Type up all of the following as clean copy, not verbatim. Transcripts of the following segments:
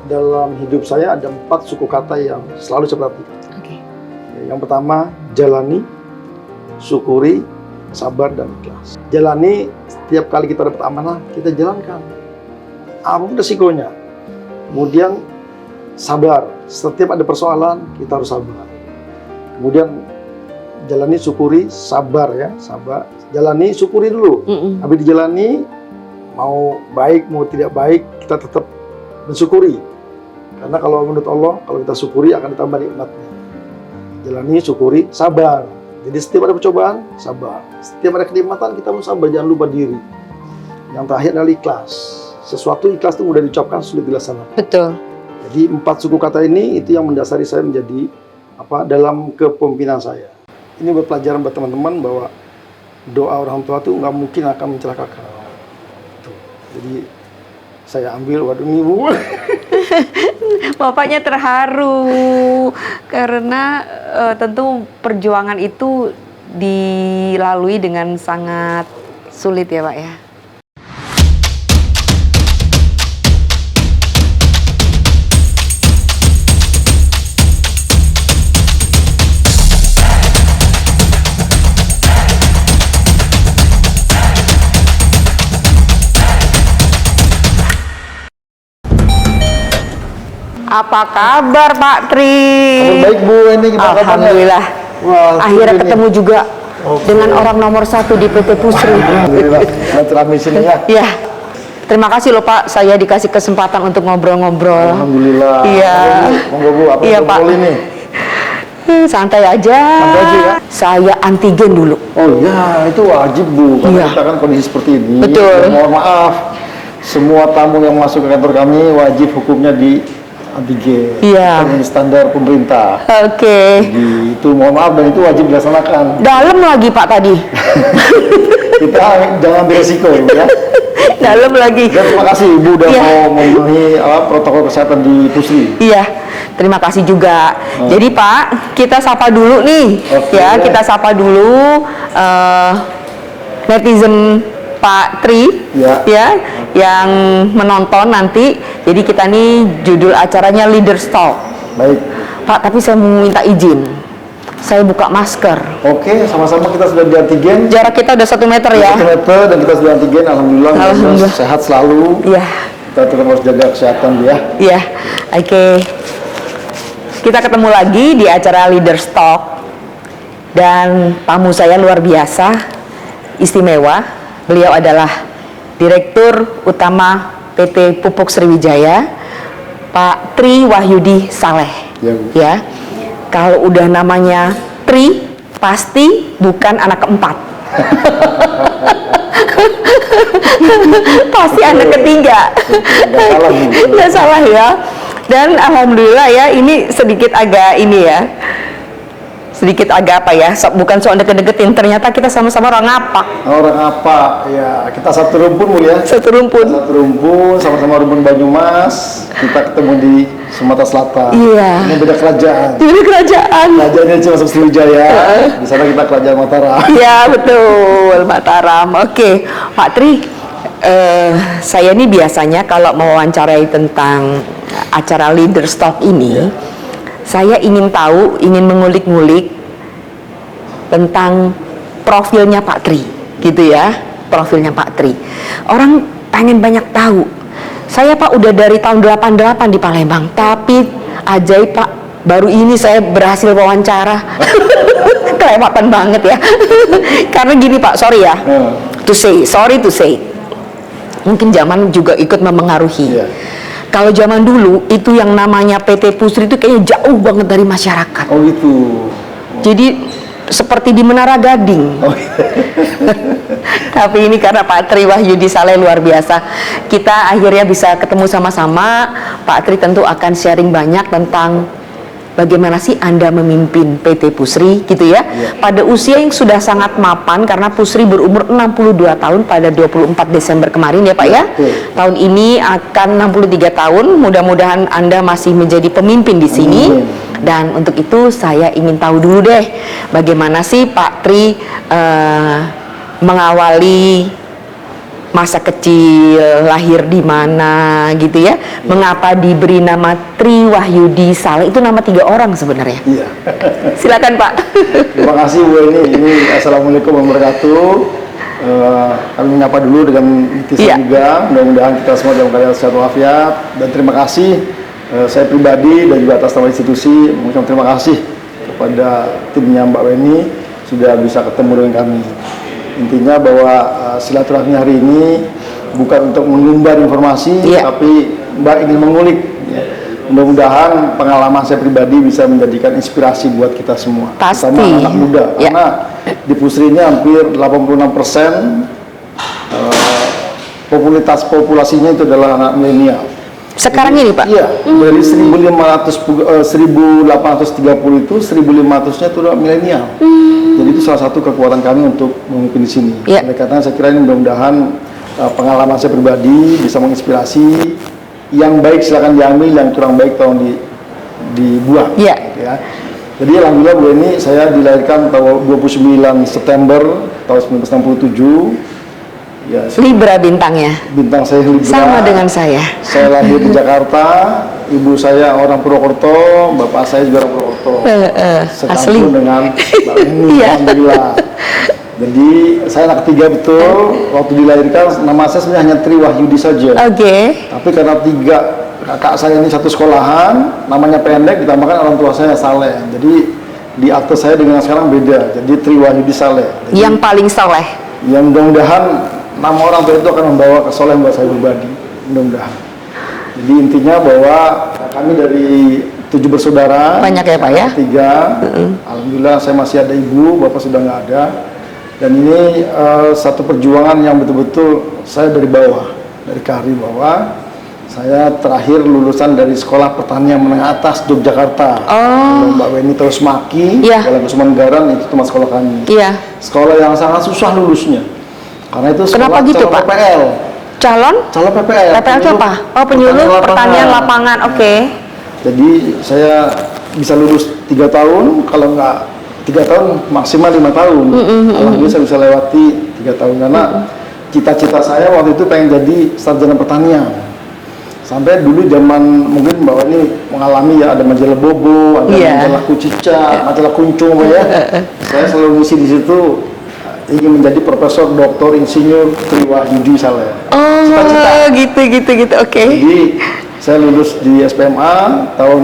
dalam hidup saya ada 4 suku kata yang selalu saya perhatikan. Oke. Yang pertama, jalani, syukuri, sabar, dan ikhlas. Jalani, setiap kali kita dapat amanah, kita jalankan. Apapun resikonya. Kemudian, sabar. Setiap ada persoalan, kita harus sabar. Kemudian, jalani, syukuri, sabar ya, sabar. Jalani, syukuri dulu. Habis dijalani, mau baik, mau tidak baik, kita tetap mensyukuri. Karena kalau menurut Allah, kalau kita syukuri akan ditambah nikmatnya. Jalani, syukuri, sabar. Jadi setiap ada percobaan, sabar. Setiap ada kenikmatan, kita harus sabar, jangan lupa diri. Yang terakhir adalah ikhlas. Sesuatu ikhlas itu mudah diucapkan, sulit dilaksanakan. Betul. Jadi 4 suku kata ini itu yang mendasari saya menjadi dalam kepemimpinan saya. Ini buat pelajaran buat teman-teman bahwa doa orang tua itu nggak mungkin akan mencelakakan. Tuh. Jadi saya ambil, waduh ini Bu. Bapaknya terharu karena tentu perjuangan itu dilalui dengan sangat sulit ya Pak ya. Apa kabar Pak Tri? Kabar baik Bu, ini gimana kabarnya? Alhamdulillah. Wah, akhirnya ini. ketemu juga dengan orang nomor 1 di PT Pusri. Alhamdulillah, silaturahmi sini ya. Ya, terima kasih loh Pak, saya dikasih kesempatan untuk ngobrol-ngobrol. Alhamdulillah. Iya. Monggo Bu, apa Iya, yang Pak. ini? Santai aja. Santai aja ya. Saya antigen dulu. Oh iya, itu wajib Bu, karena Iya. kita kan kondisi seperti ini. Betul. Ya, mohon maaf, semua tamu yang masuk ke kantor kami wajib hukumnya di antigen. Iya. Ini standar pemerintah. Oke. Jadi itu mohon maaf dan itu wajib dilaksanakan. Dalam lagi Pak tadi. Kita jangan beresiko ya. Dalam lagi. Dan terima kasih Ibu udah Iya. mau memenuhi protokol kesehatan di Pusri. Iya, terima kasih juga. Jadi Pak, kita sapa dulu nih, Oke. ya kita sapa dulu netizen Pak Tri, Ya. yang menonton nanti. Jadi kita nih judul acaranya Leaders Talk. Baik. Pak, tapi saya mau minta izin. Saya buka masker. Oke, sama-sama kita sudah di antigen. Jarak kita udah 1 meter ya. 1 meter dan kita sudah antigen. Alhamdulillah. Alhamdulillah. Sehat selalu. Iya, Kita tetap harus jaga kesehatan ya. iya. Oke. Kita ketemu lagi di acara Leaders Talk. Dan tamu saya luar biasa, istimewa. Beliau adalah Direktur Utama PT Pupuk Sriwijaya, Pak Tri Wahyudi Saleh. Ya, Bu. Ya, kalau udah namanya Tri, pasti bukan anak keempat. Pasti anak ketiga. Nggak salah, Bu. Nggak salah ya. Dan alhamdulillah ya, ini sedikit agak ini ya. Sedikit agak apa ya, bukan soal deket-deketin, ternyata kita sama-sama orang ngapak. Orang apa? Ya, kita satu rumpun Bu ya. Satu rumpun. Satu rumpun, sama-sama rumpun Banyumas. Kita ketemu di Sumatera Selatan. Iya. Ini beda kerajaan. Ini kerajaan. Kerajaannya cuma Sriwijaya. Di sana kita kerajaan Mataram. Iya betul, Mataram. Oke, Pak Tri, saya ini biasanya kalau mewawancarai tentang acara Leaders Talk ini, saya ingin tahu, ingin mengulik-ngulik tentang profilnya Pak Tri, gitu ya, profilnya Pak Tri. Orang pengen banyak tahu. Saya Pak udah dari tahun 88 di Palembang, tapi ajaib Pak, baru ini saya berhasil wawancara. Kelewatan banget ya. Karena gini Pak, sorry ya, sorry to say. Mungkin zaman juga ikut memengaruhi. Iya. Kalau zaman dulu itu yang namanya PT Pusri itu kayaknya jauh banget dari masyarakat. Oh gitu. Jadi seperti di Menara Gading. Oh, iya. Tapi ini karena Pak Tri Wahyudi Saleh luar biasa. Kita akhirnya bisa ketemu sama-sama. Pak Tri tentu akan sharing banyak tentang bagaimana sih Anda memimpin PT Pusri gitu ya. Pada usia yang sudah sangat mapan karena Pusri berumur 62 tahun pada 24 Desember kemarin ya Pak ya. Tahun ini akan 63 tahun. Mudah-mudahan Anda masih menjadi pemimpin di sini. Dan untuk itu saya ingin tahu dulu deh bagaimana sih Pak Tri mengawali masa kecil, lahir di mana gitu ya. Mengapa diberi nama Tri Wahyudi Saleh? Itu nama 3 orang sebenarnya. Iya. Silakan Pak. Terima kasih Bu Eni. Ini Assalamualaikum warahmatullahi wabarakatuh. Kami menyapa dulu dengan netizen juga. Mudah-mudahan kita semua dalam keadaan sehat walafiat. Dan terima kasih saya pribadi dan juga atas nama institusi mengucapkan terima kasih kepada timnya Mbak Weni sudah bisa ketemu dengan kami. Intinya bahwa silaturahmi hari ini bukan untuk mengumbar informasi, tapi Mbak ingin mengulik. Mudah-mudahan pengalaman saya pribadi bisa menjadikan inspirasi buat kita semua. Pasti. Terutama anak muda, karena di Pusri ini hampir 86% populasinya itu adalah anak milenial. Sekarang ini Pak? Iya, dari 1830 itu 1500-nya itu adalah milenial. Jadi itu salah satu kekuatan kami untuk memimpin di sini. Oleh karena saya kira ini mudah-mudahan pengalaman saya pribadi bisa menginspirasi. Yang baik silakan diambil, yang kurang baik tolong dibuang. Ya. Jadi alhamdulillah Bu Eni, saya dilahirkan tahun 29 September tahun 1967. Ya, Libra bintangnya. Bintang saya Libra. Sama dengan saya. Saya lahir di Jakarta, ibu saya orang Purwokerto, bapak saya juga orang Purwokerto. Asli. Dengan Mbak Eni, alhamdulillah. Jadi saya anak ketiga betul. Waktu dilahirkan nama saya sebenarnya hanya Tri Wahyudi saja. Tapi karena 3 kakak saya ini satu sekolahan, namanya pendek, ditambahkan orang tua saya Saleh. Jadi di akte saya dengan sekarang beda. Jadi Tri Wahyudi Saleh. Jadi, yang paling soleh. Yang mudah-mudahan nama orang tua itu akan membawa kesolehan buat saya pribadi. Mudah-mudahan. Jadi intinya bahwa kami dari 7 bersaudara. Banyak ya Pak ya? 3. Alhamdulillah saya masih ada ibu, bapak sudah nggak ada. Dan ini satu perjuangan yang betul-betul saya dari bawah, dari kari bawah. Saya terakhir lulusan dari Sekolah Pertanian Menengah Atas Yogyakarta. Mbak Weni terus Maki, Sekolah Kusumanegara itu teman sekolah kami. Sekolah yang sangat susah lulusnya. Karena itu sekolah Kenapa gitu, calon Pak? PPL. Calon PPL. PPL itu apa? Oh, penyuluh pertanian lapangan. Jadi saya bisa lulus 3 tahun, kalau nggak 3 tahun maksimal 5 tahun. Alhamdulillah saya bisa lewati 3 tahun karena cita-cita saya waktu itu pengen jadi sarjana pertanian. Sampai dulu zaman mungkin Mbak ini mengalami ya ada majalah Bobo, ada majalah Kucica, majalah Kuncung ya. Saya selalu ngisi di situ ingin menjadi profesor, doktor, insinyur Tri Wahyudi Saleh. Cita-cita. Gitu. Jadi saya lulus di SPMA tahun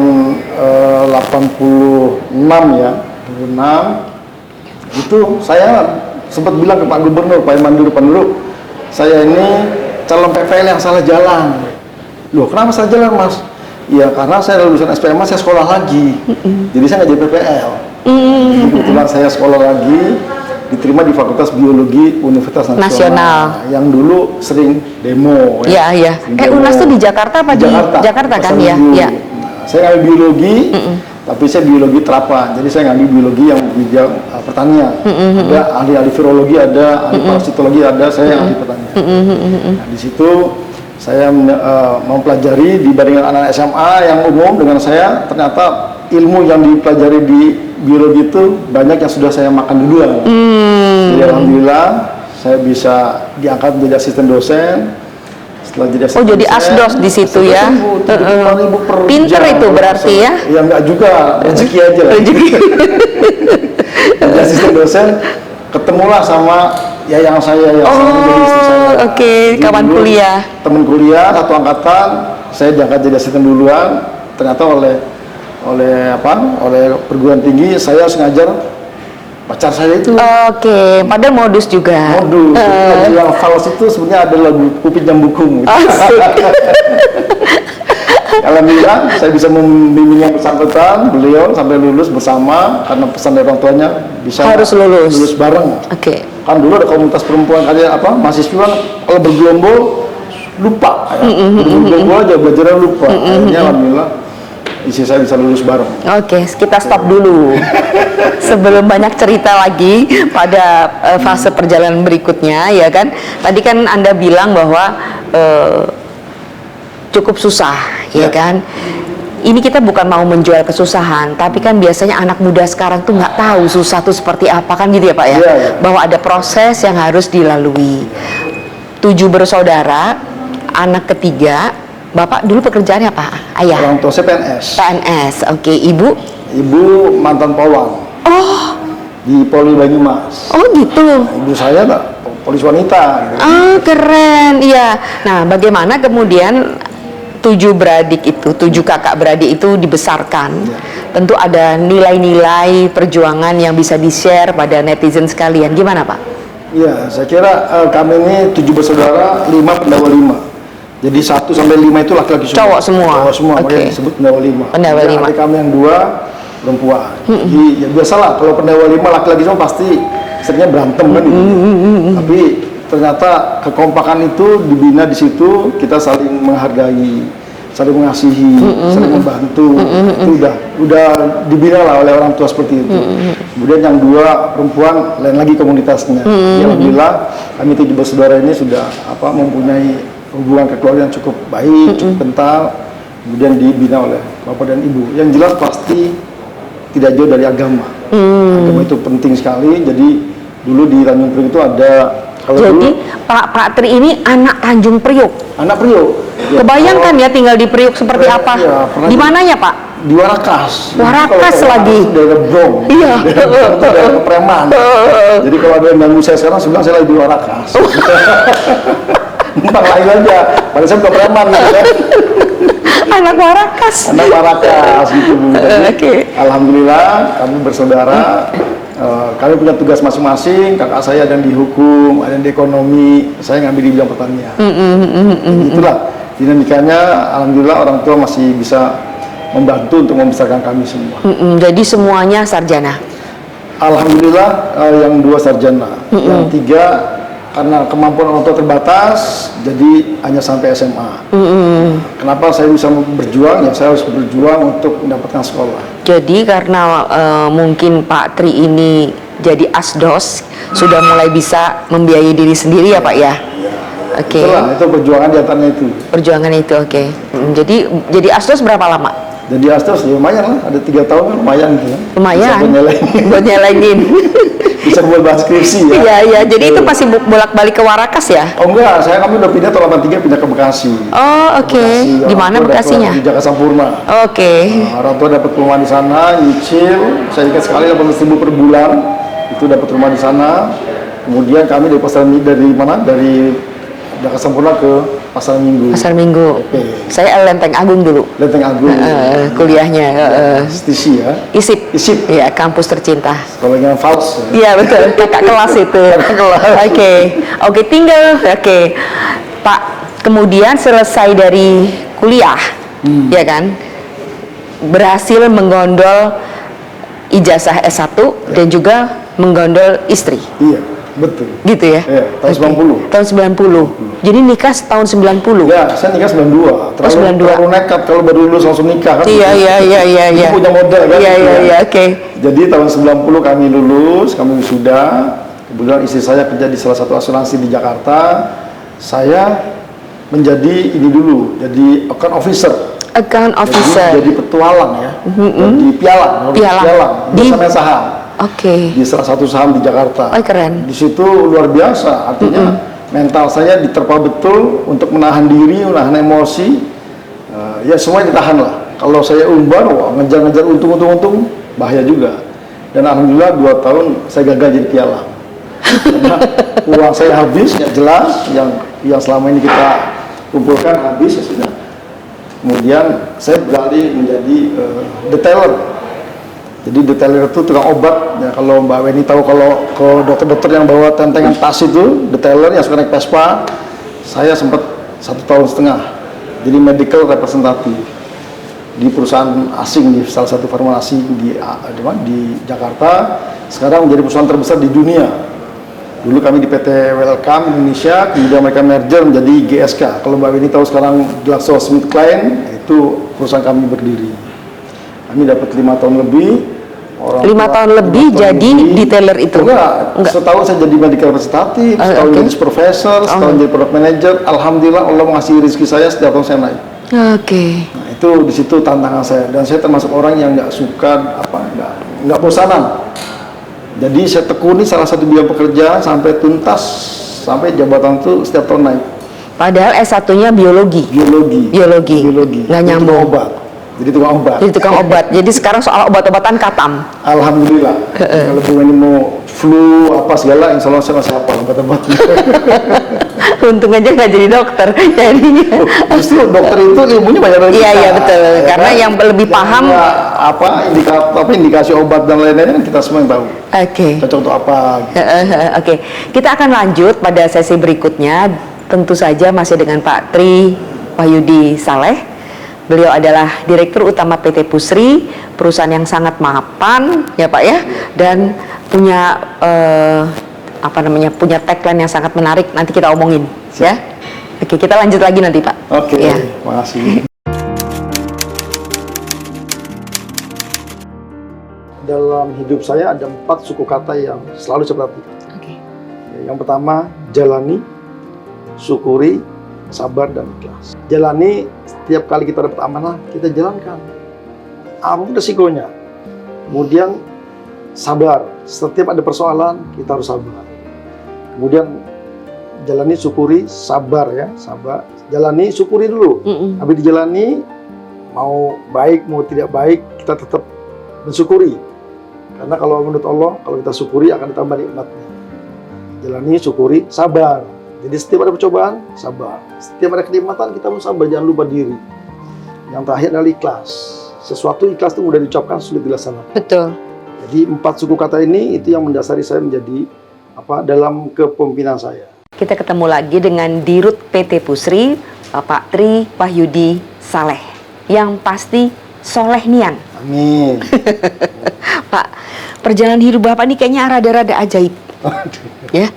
86 ya. 2006 itu saya sempat bilang ke Pak Gubernur, Pak Iman Panduruk, saya ini calon PPL yang salah jalan. Loh, kenapa salah jalan Mas? Ya karena saya lulusan SPMA, saya sekolah lagi. Jadi saya nggak jadi PPL. Kebetulan saya sekolah lagi, diterima di Fakultas Biologi Universitas Nasional. Yang dulu sering demo. UNAS tuh di Jakarta apa di Jakarta kan ya? Saya ngambil biologi. Tapi saya biologi terapan, jadi saya ngambil biologi yang bidang pertanian. Ada ahli-ahli virologi, ada ahli parasitologi, ada saya ahli pertanian. Nah, di situ saya mempelajari dibandingkan anak SMA yang umum dengan saya, ternyata ilmu yang dipelajari di biologi itu banyak yang sudah saya makan duluan. Jadi alhamdulillah saya bisa diangkat menjadi asisten dosen. Jadi asdos di situ ya. Pinter itu berarti ya? Ya enggak juga, rezeki aja lah. Jadi asisten dosen, ketemulah sama yang saya yang menjadi istri saya. Kawan kuliah. Teman kuliah satu angkatan, saya diangkat jadi asisten duluan. Ternyata oleh perguruan tinggi saya harus ngajar pacar saya itu. Padahal modus juga. Modus. Yang fals itu sebenarnya ada lagu Upin Jambukung. Alhamdulillah saya bisa membimbing yang bersangkutan, beliau sampai lulus bersama karena pesan dari orang tuanya bisa harus lulus bareng. Kan dulu ada komunitas perempuan mahasiswa kalau bergelombol lupa ya. Bergelombol aja belajarnya lupa. Akhirnya alhamdulillah isi saya bisa lulus bareng. Kita stop dulu sebelum banyak cerita lagi pada fase perjalanan berikutnya, ya kan? Tadi kan Anda bilang bahwa cukup susah, ya kan? Ini kita bukan mau menjual kesusahan, tapi kan biasanya anak muda sekarang tuh nggak tahu susah tuh seperti apa, kan gitu ya Pak ya? Bahwa ada proses yang harus dilalui. 7 bersaudara, anak ketiga. Bapak dulu pekerjaannya apa? Ayah? Orang tua saya PNS. PNS, oke. Ibu? Ibu mantan pawang Oh, di Polri Banyumas. oh gitu. Nah, ibu saya polisi wanita. Gitu. Ah, keren, iya. Nah, bagaimana kemudian 7 beradik itu, 7 kakak beradik itu dibesarkan? Ya. Tentu ada nilai-nilai perjuangan yang bisa di-share pada netizen sekalian. Gimana, Pak? Ya, saya kira kami ini 7 bersaudara, 5 pendawa 5. Jadi 1 sampai 5 itu laki-laki semua. Cowok semua. Cowok semua, Oke. makanya disebut pendawa 5. Pendawa Jadi 5. adik kami yang 2 perempuan. Jadi ya biasalah kalau pendawa 5 laki-laki semua pasti seringnya berantem kan gitu. Tapi ternyata kekompakan itu dibina di situ, kita saling menghargai, saling mengasihi, saling membantu. Itu udah dibina lah oleh orang tua seperti itu. Kemudian yang 2 perempuan, lain lagi komunitasnya. Ya, alhamdulillah kami 7 bersaudara ini sudah mempunyai hubungan keluarga yang cukup baik, cukup kental, kemudian dibina oleh bapak dan ibu. Yang jelas pasti tidak jauh dari agama. Agama itu penting sekali. Jadi dulu di Tanjung Priok itu ada. Jadi Pak Tri ini anak Tanjung Priok. Anak Priok. Ya, Kebayangkan ya tinggal di Priok seperti Ya, apa? ya, pernah Di di- mananya, Pak? di Warakas. Warakas Jadi kalau lagi. Warakas itu daerah Brong. Iya. Daerah Preman. Jadi kalau ada yang ganggu saya sekarang, sebenarnya saya lagi di Warakas. Numpang lain aja. Padahal saya bukan preman gitu kan. Anak Warakas. Anak Warakas gitu Bu. Jadi, Oke. alhamdulillah kami bersaudara. Kami punya tugas masing-masing. Kakak saya ada yang di hukum, ada yang di ekonomi. Saya ngambil di bidang pertanian. Itulah dinamikanya. Alhamdulillah orang tua masih bisa membantu untuk membesarkan kami semua. Jadi semuanya sarjana. Alhamdulillah yang 2 sarjana, yang 3 karena kemampuan orang tua terbatas, jadi hanya sampai SMA. Kenapa saya bisa berjuang? Ya saya harus berjuang untuk mendapatkan sekolah. Jadi karena mungkin Pak Tri ini jadi asdos, sudah mulai bisa membiayai diri sendiri ya Pak ya? Oke. Itulah, itu perjuangan di antaranya itu. Perjuangan itu, oke. Jadi asdos berapa lama? Jadi Astros ya lumayan lah, ada 3 tahun kan lumayan gitu. Lumayan. Bisa buat nyelengin. Buat nyelengin. Bisa buat bahas skripsi ya. Iya, iya. Jadi itu masih bolak-balik ke Warakas ya? Oh enggak, kami udah pindah tahun 83 pindah ke Bekasi. Oh, oke. Bekasi, Di mana orang tua Bekasinya? dapat Di Jakarta Sampurna. Oke. Orang tua dapat rumah di sana, nyicil. Saya ingat sekali 18.000 per bulan. Itu dapat rumah di sana. Kemudian kami dari mana? Dari Jakarta Sampurna ke Pasar Minggu. Pasar Minggu. Oke. Saya Lenteng Agung dulu. Lenteng Agung. Kuliahnya. Stisi ya. ISIP. ISIP. Iya, kampus tercinta. Kalau yang fals. Ya. Iya betul, kakak kelas itu. Oke, oke tinggal, oke. Pak, kemudian selesai dari kuliah, ya kan, berhasil menggondol ijazah S1 dan juga menggondol istri, Iya, betul. gitu ya? Iya, tahun 90. Tahun 90. Jadi nikah tahun 90. Ya, saya nikah 92. 92. Terlalu nekat kalau baru lulus langsung nikah kan. Iya, iya, iya, iya, Itu iya. punya modal kan. Iya, gitu iya, ya. iya, oke. Jadi tahun 90 kami lulus, kami wisuda. Kebetulan istri saya kerja di salah satu asuransi di Jakarta. Saya menjadi ini dulu, jadi account officer. Account officer. Jadi petualang ya. Jadi pialang, Pialang. di Di- sama saham. Oke. Di salah satu saham di Jakarta. Oh, keren. Di situ luar biasa, artinya mental saya diterpa betul untuk menahan diri, menahan emosi. Ya semuanya ditahan lah. Kalau saya umbar, wah, ngejar-ngejar untung, bahaya juga. Dan alhamdulillah 2 tahun saya gagal jadi pialang. Karena uang saya habis, ya jelas, yang selama ini kita kumpulkan habis ya sudah. Kemudian saya beralih menjadi detailer. Jadi detailer itu tukang obat. Ya, kalau Mbak Weni tahu, kalau ke dokter-dokter yang bawa tentengan tas itu, detailer yang suka naik Vespa, saya sempat 1,5 tahun. Jadi medical representative di perusahaan asing, di salah satu farmasi di Jakarta. Sekarang menjadi perusahaan terbesar di dunia. Dulu kami di PT Wellcome Indonesia, kemudian mereka merger menjadi GSK. Kalau Mbak Weni tahu sekarang GlaxoSmithKline, itu perusahaan kami berdiri. Kami dapat 5 tahun lebih. 5 tahun lebih jadi detailer itu? Enggak. Setahun saya jadi medical representative, setahun oke. jadi supervisor, setahun jadi product manager. Alhamdulillah Allah mengasihi rezeki saya, setiap tahun saya naik. Oke. Nah, itu di situ tantangan saya, dan saya termasuk orang yang nggak suka nggak bosanan. Jadi saya tekuni salah satu bidang pekerjaan sampai tuntas sampai jabatan tuh setiap tahun naik. Padahal S1-nya biologi. Biologi. Nggak nyambung. Tukang obat. Jadi tukang obat. Jadi sekarang soal obat-obatan katam. Alhamdulillah. Kalau Bu ini mau flu apa segala, insya Allah saya masih hafal obat-obatnya. Untung aja nggak jadi dokter. Jadinya. Justru dokter itu ilmunya banyak dari kita. Iya betul. Ya Karena kan? yang lebih paham. Indikasi obat dan lain-lainnya kan kita semua yang tahu. Oke. Cocok untuk apa? Gitu. Oke. Kita akan lanjut pada sesi berikutnya. Tentu saja masih dengan Pak Tri Wahyudi Saleh. Beliau adalah Direktur Utama PT Pusri, perusahaan yang sangat mapan, ya Pak ya, dan punya punya tagline yang sangat menarik. Nanti kita omongin, ya. Oke, kita lanjut lagi nanti Pak. Oke, Ya. makasih. Dalam hidup saya ada 4 suku kata yang selalu saya perhatikan. Oke. Yang pertama, jalani, syukuri, sabar, dan ikhlas. Jalani, setiap kali kita dapat amanah, kita jalankan. Apapun resikonya. Kemudian, sabar. Setiap ada persoalan, kita harus sabar. Kemudian, jalani, syukuri, sabar ya. Sabar. Jalani, syukuri dulu. Habis dijalani, mau baik, mau tidak baik, kita tetap mensyukuri. Karena kalau menurut Allah, kalau kita syukuri akan ditambah nikmatnya. Jalani, syukuri, sabar. Jadi setiap ada percobaan, sabar. Setiap ada kenikmatan, kita harus sabar, jangan lupa diri. Yang terakhir adalah ikhlas. Sesuatu ikhlas itu mudah diucapkan, sulit dilaksanakan. Betul. Jadi 4 suku kata ini itu yang mendasari saya menjadi dalam kepemimpinan saya. Kita ketemu lagi dengan Dirut PT Pusri, Bapak Tri Wahyudi Saleh. Yang pasti soleh nian. Amin. Pak, perjalanan hidup Bapak ini kayaknya rada-rada ajaib. Ya.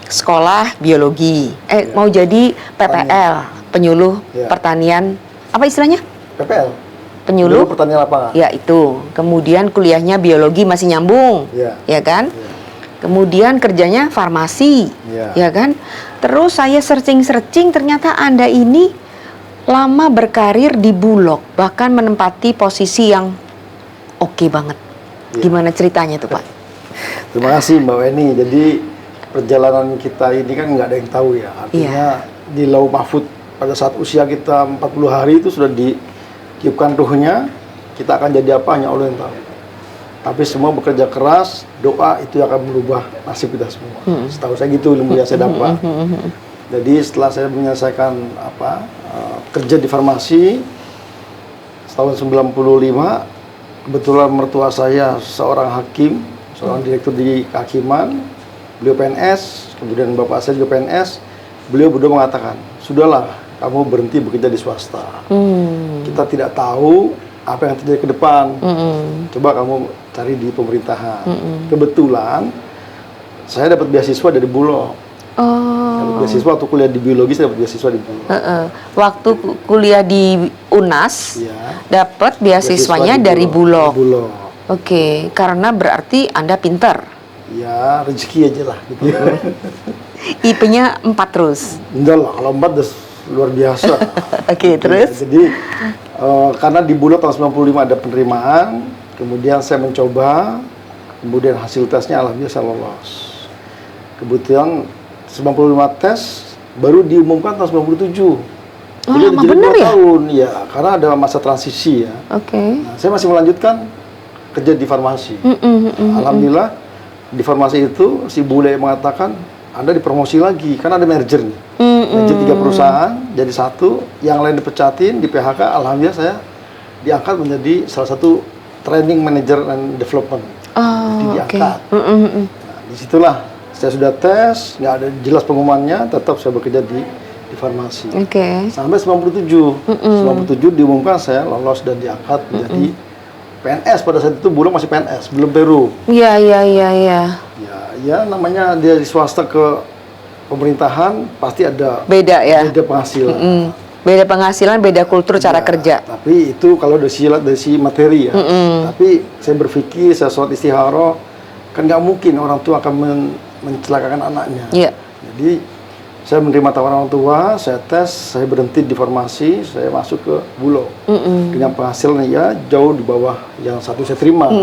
Sekolah biologi, mau jadi PPL, penyuluh Ya. pertanian, apa istilahnya? PPL. Penyuluh pertanian lapangan. Ya itu. Kemudian kuliahnya biologi masih nyambung, ya kan? Ya. Kemudian kerjanya farmasi, ya kan? Terus saya searching, ternyata Anda ini lama berkarir di Bulog, bahkan menempati posisi yang oke banget. Ya. Gimana ceritanya tuh Pak? Terima kasih Mbak Weni. Jadi perjalanan kita ini kan nggak ada yang tahu ya. Artinya di Lauh Mahfud pada saat usia kita 40 hari itu sudah ditiupkan ruhnya, kita akan jadi apa hanya Allah yang tahu. Tapi semua bekerja keras, doa itu akan merubah nasib kita semua. Setahu saya gitu ilmu yang saya dapat. Jadi setelah saya menyelesaikan kerja di farmasi tahun 95, kebetulan mertua saya seorang hakim, seorang direktur di kehakiman. Beliau PNS, kemudian bapak saya juga PNS. Beliau berdua mengatakan, sudahlah kamu berhenti bekerja di swasta. Kita tidak tahu apa yang terjadi ke depan. Coba kamu cari di pemerintahan. Kebetulan saya dapat beasiswa dari Bulog. Dapat beasiswa waktu kuliah di biologi, saya dapat beasiswa di Bulog. Waktu kuliah di UNAS, dapat beasiswanya dari Bulog. Oke, karena berarti Anda pintar. Ya, rezeki aja lah gitu. IP-nya 4 terus. Enggak lah, kalau 4 udah luar biasa. Oke, terus? Jadi karena di Bulog tahun 95 ada penerimaan, kemudian saya mencoba, kemudian hasil tesnya alhamdulillah saya lolos. Kebetulan 95 tes baru diumumkan tahun 97. Oh, lama bener ya? Tahun, ya, karena ada masa transisi ya. Oke. Nah, saya masih melanjutkan kerja di farmasi. Alhamdulillah di farmasi itu si bule mengatakan Anda dipromosi lagi karena ada merger nih. Merger 3 perusahaan jadi satu, yang lain dipecatin, di PHK. Alhamdulillah saya diangkat menjadi salah satu training manager and development. Jadi diangkat. Nah, disitulah saya sudah tes, nggak ada jelas pengumumannya, tetap saya bekerja di farmasi. Sampai 97. 97 diumumkan saya lolos dan diangkat menjadi PNS. Pada saat itu Bulog masih PNS, belum Peru. Iya. Ya namanya dia di swasta ke pemerintahan pasti ada beda ya. Beda penghasilan. Beda penghasilan, beda kultur cara kerja. Tapi itu kalau dari sisi materi ya. Tapi saya berpikir, saya sholat istikharah, kan nggak mungkin orang tua akan mencelakakan anaknya. Iya. Jadi saya menerima tawaran orang tua, saya tes, saya berhenti di farmasi, saya masuk ke Bulog dengan penghasilan ya jauh di bawah yang satu saya terima.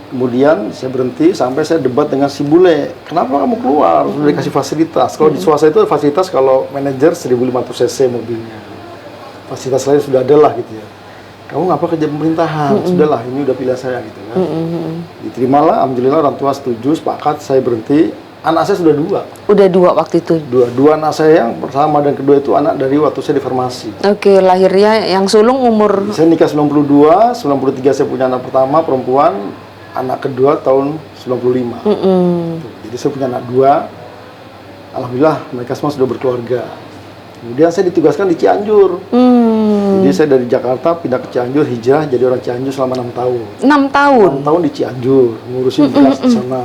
Kemudian saya berhenti sampai saya debat dengan si bule. Kenapa kamu keluar? Sudah dikasih fasilitas. Kalau di swasta itu fasilitas kalau manajer 1.500 cc mobilnya. Fasilitas lain sudah ada lah gitu ya. Kamu ngapa kerja pemerintahan? Sudahlah, ini udah pilihan saya gitu kan. Diterimalah, alhamdulillah orang tua setuju, sepakat, saya berhenti. Anak saya sudah 2. Udah 2 waktu itu. Dua anak saya, yang pertama dan kedua itu anak dari waktu saya di farmasi. Oke, lahirnya yang sulung umur Saya nikah 92, 93 saya punya anak pertama perempuan, anak kedua tahun 95. Jadi saya punya anak 2. Alhamdulillah mereka semua sudah berkeluarga. Kemudian saya ditugaskan di Cianjur. Jadi saya dari Jakarta pindah ke Cianjur, hijrah jadi orang Cianjur selama 6 tahun. 6 tahun. 6 tahun di Cianjur, ngurusin beras di sana.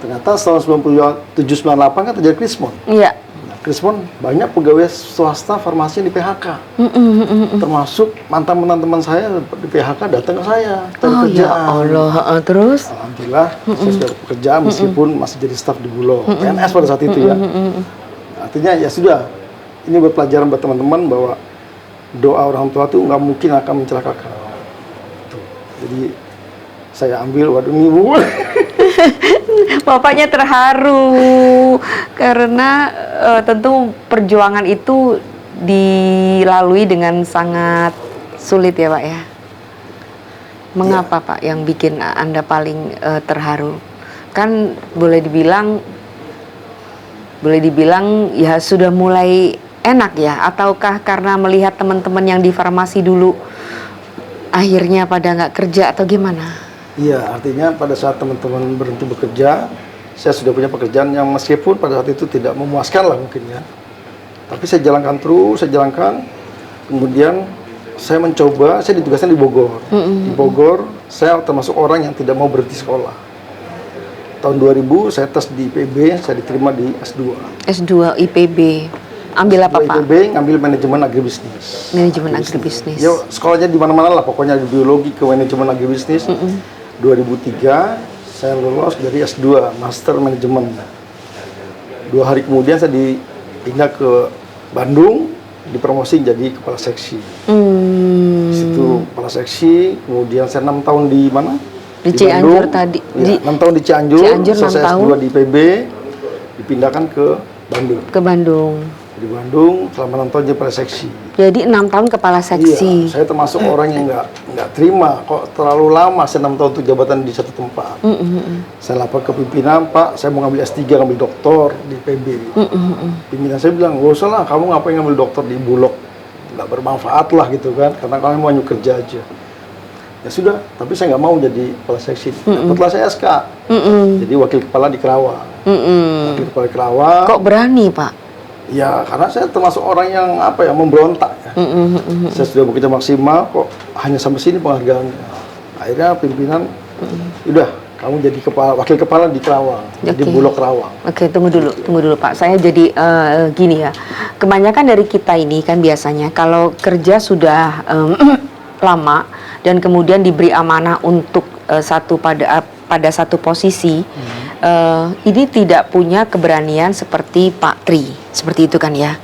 Ternyata tahun 97-98 kan terjadi krismon. Iya. Nah, krismon banyak pegawai swasta farmasi yang di PHK. Termasuk mantan teman saya di PHK datang ke saya cari Oh ya kerjaan. Allah, terus Alhamdulillah saya sudah bekerja meskipun masih jadi staf di Bulog. PNS pada saat itu ya. Artinya ya sudah, ini buat pelajaran buat teman-teman bahwa doa orang tua itu nggak mungkin akan mencelakakan. Tuh. Jadi saya ambil, waduh ini Bu. bapaknya terharu karena tentu perjuangan itu dilalui dengan sangat sulit ya Pak ya. Mengapa Pak yang bikin Anda paling terharu? Kan boleh dibilang ya sudah mulai enak ya, ataukah karena melihat teman-teman yang di farmasi dulu akhirnya pada nggak kerja atau gimana? Iya, artinya pada saat teman-teman berhenti bekerja, saya sudah punya pekerjaan yang meskipun pada saat itu tidak memuaskan lah mungkin ya. Tapi saya jalankan terus, saya jalankan. Kemudian saya mencoba, saya ditugaskan di Bogor. Di Bogor, saya termasuk orang yang tidak mau berhenti sekolah. Tahun 2000 saya tes di IPB, saya diterima di S2. S2 IPB. Ambil apa Pak? IPB ngambil manajemen agribisnis. Manajemen agribisnis. Ya, sekolahnya di mana-mana lah, pokoknya di biologi ke manajemen agribisnis. 2003 saya lulus dari S2 Master Manajemen. 2 hari kemudian saya dipindah ke Bandung, dipromosi jadi kepala seksi. Di situ kepala seksi, kemudian saya 6 tahun di mana? Di Cianjur Bandung. tadi. Ya, 6 tahun di Cianjur, Cianjur 6 selesai tahun. S2 di IPB, dipindahkan ke Bandung. Ke Bandung. Di Bandung selama 6 tahun jadi kepala seksi. Jadi 6 tahun kepala seksi. Iya, saya termasuk orang yang nggak terima kok terlalu lama saya 6 tahun untuk jabatan di satu tempat. Saya lapor ke pimpinan, Pak, saya mau ngambil S3, ngambil doktor di PB. Pimpinan saya bilang, nggak usah lah, kamu ngapain ngambil doktor di Bulog? Nggak bermanfaat lah gitu kan, karena kalian mau hanya kerja aja. Ya sudah, tapi saya nggak mau jadi kepala seksi. Dapatlah saya SK, jadi wakil kepala di Kerawang. Wakil kepala di Kerawang. Kok berani Pak? Ya, karena saya termasuk orang yang apa ya, memberontak ya. Saya sudah bekerja maksimal, kok hanya sampai sini penghargaannya. Akhirnya pimpinan, udah kamu jadi wakil kepala di Kerawang, di Bulog Kerawang. Oke, tunggu dulu Pak. Saya jadi gini ya. Kebanyakan dari kita ini kan biasanya kalau kerja sudah lama dan kemudian diberi amanah untuk pada satu posisi, ini tidak punya keberanian seperti Pak Tri, seperti itu kan ya.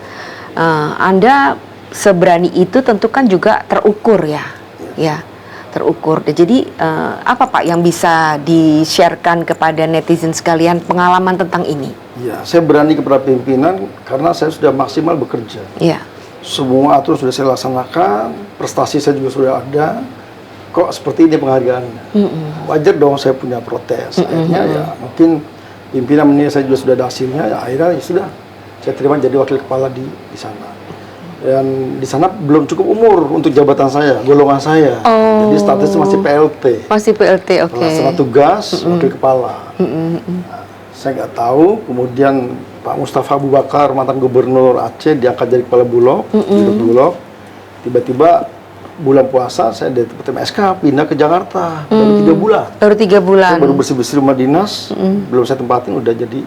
Anda seberani itu tentu kan juga terukur ya, terukur. Jadi apa Pak yang bisa di-sharekan kepada netizen sekalian pengalaman tentang ini? Ya, saya berani kepada pimpinan karena saya sudah maksimal bekerja. Iya. Semua aturan sudah saya laksanakan, prestasi saya juga sudah ada. Kok seperti ini penghargaannya? Wajar dong saya punya protes. Akhirnya ya mungkin pimpinan menilai saya juga sudah ada hasilnya, ya akhirnya ya sudah saya terima jadi wakil kepala di sana. Dan di sana belum cukup umur untuk jabatan saya, golongan saya. Jadi statusnya masih PLT. Masih PLT, oke. Pelaksana tugas wakil kepala. Nah, saya nggak tahu. Kemudian Pak Mustafa Abu Bakar, mantan gubernur Aceh, diangkat jadi kepala Bulog. Bulog. Tiba-tiba bulan puasa saya dari MSK pindah ke Jakarta. Baru 3 bulan. Baru 3 bulan. Saya baru bersih-bersih rumah dinas. Belum saya tempatin udah jadi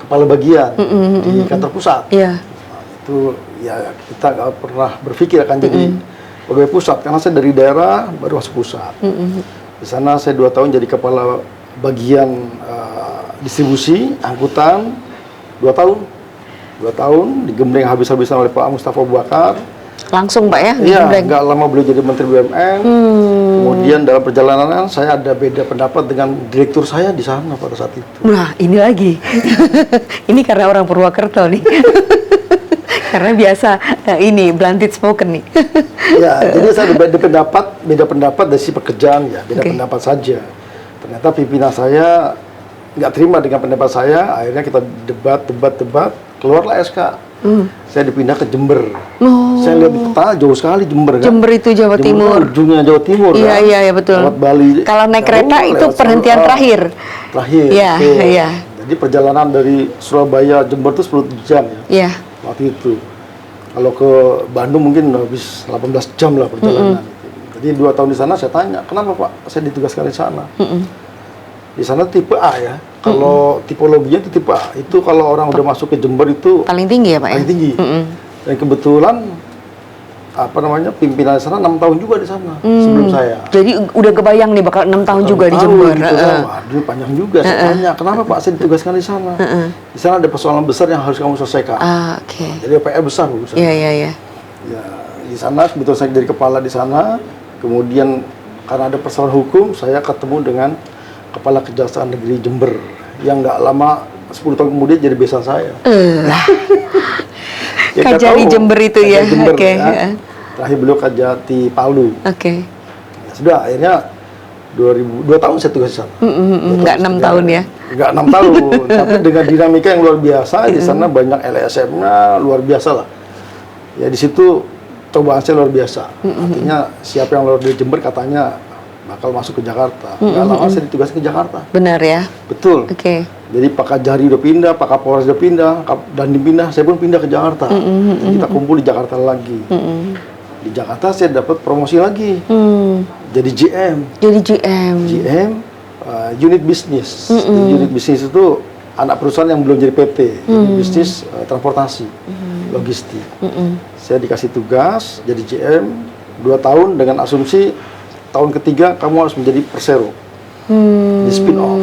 kepala bagian di kantor pusat. Iya. Itu ya kita nggak pernah berpikir akan jadi pegawai pusat karena saya dari daerah baru masuk pusat. Di sana saya 2 tahun jadi kepala bagian distribusi angkutan 2 tahun digembleng habis-habisan oleh Pak Mustafa Abu Bakar. Langsung Pak ya? Iya, digembleng. nggak lama beliau jadi Menteri BUMN. Kemudian dalam perjalanan saya ada beda pendapat dengan direktur saya di sana pada saat itu. Nah, ini lagi. Ini karena orang Purwokerto nih. Karena biasa ini blunted spoken nih. Ya, jadi saya beda pendapat dari si pekerjaan ya, beda Oke. pendapat saja. Ternyata pimpinan saya nggak terima dengan pendapat saya, akhirnya kita debat, keluarlah SK. Saya dipindah ke Jember. Oh. Saya lihat di peta jauh sekali Jember kan. Jember itu Jawa Jember Timur. kan ujungnya Jawa Timur Iya, kan. iya, betul. Lewat Bali. Kalau naik kereta itu lewat perhentian terakhir. Terakhir. Iya, betul. iya. Jadi perjalanan dari Surabaya Jember itu 10 jam ya. Iya. Waktu itu. Kalau ke Bandung mungkin habis 18 jam lah perjalanan. Jadi 2 tahun di sana saya tanya, kenapa Pak saya ditugaskan di sana? Di sana tipe A ya. Kalau tipologinya itu tipe A. Itu kalau orang udah masuk ke Jember itu Paling tinggi ya Pak ya? paling tinggi. Dan kebetulan pimpinan di sana 6 tahun juga di sana sebelum saya. Jadi udah kebayang nih bakal 6 tahun juga di Jember. Gitu, kan. Waduh, panjang juga. Saya tanya, kenapa Pak saya ditugaskan di sana? Di sana ada persoalan besar yang harus kamu selesaikan. Oke. Jadi PR besar Bu. di sana. Iya, iya, iya. Ya, di sana kebetulan saya jadi kepala di sana. Kemudian karena ada persoalan hukum, saya ketemu dengan Kepala Kejaksaan Negeri Jember yang nggak lama 10 tahun kemudian jadi besan saya. Ya, nggak Kajari tahu. Jember itu ya. Kajari Jember, Oke. ya. Terakhir beliau Kajati Palu. Oke. Ya, sudah akhirnya 2 tahun saya tugas di sana. Nggak 6 tahun ya? Nggak 6 tahun, tapi dengan dinamika yang luar biasa di sana banyak LSM-nya luar biasa lah. Ya di situ cobaan saya luar biasa. Artinya siapa yang luar dari Jember katanya bakal masuk ke Jakarta. Nggak lama saya ditugaskan ke Jakarta. Benar ya? Betul. Oke. Jadi Pak Kajari udah pindah, Pak Kapolres udah pindah, dan dipindah, saya pun pindah ke Jakarta. Dan kita kumpul di Jakarta lagi. Di Jakarta saya dapat promosi lagi, jadi GM. Jadi GM. GM unit bisnis. Unit bisnis itu anak perusahaan yang belum jadi PT, unit bisnis transportasi, logistik. Saya dikasih tugas jadi GM 2 tahun dengan asumsi tahun ketiga kamu harus menjadi Persero, di spin off.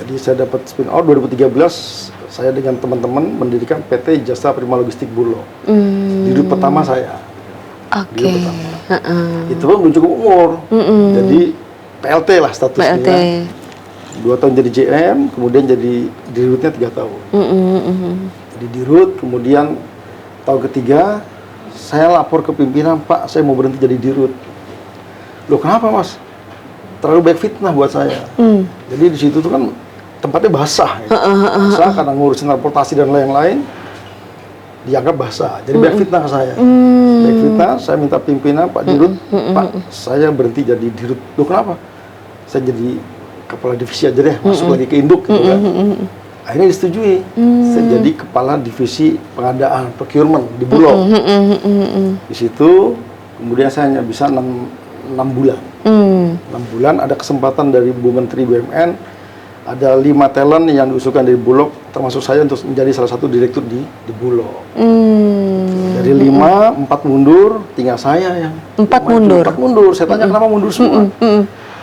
Jadi saya dapat spin off 2013. Saya dengan teman-teman mendirikan PT Jasa Prima Logistik Bulog. Dirut pertama saya. Oke. Itu pun belum cukup umur. Jadi PLT lah statusnya. PLT. 2 tahun jadi GM, kemudian jadi dirutnya 3 tahun. Jadi dirut, kemudian tahun ketiga saya lapor ke pimpinan, Pak, saya mau berhenti jadi dirut. Loh kenapa Mas? Terlalu banyak fitnah buat saya. Jadi di situ tuh kan tempatnya basah. Ya. Basah karena ngurusin transportasi dan lain-lain. Dianggap basah. Jadi banyak fitnah ke saya. Banyak fitnah, saya minta pimpinan, Pak Dirut, Pak, saya berhenti jadi dirut. Loh kenapa? Saya jadi kepala divisi aja deh, masuk lagi ke induk gitu kan. Akhirnya disetujui. Saya jadi kepala divisi pengadaan, procurement di Bulog. Di situ, kemudian saya hanya bisa 6 bulan. 6 bulan ada kesempatan dari Bu Menteri BUMN, ada 5 talent yang diusulkan dari Bulog, termasuk saya untuk menjadi salah satu direktur di Bulog. Dari 5, 4 mundur, tinggal saya yang 4 mundur. 4 mundur. Saya tanya kenapa mundur semua.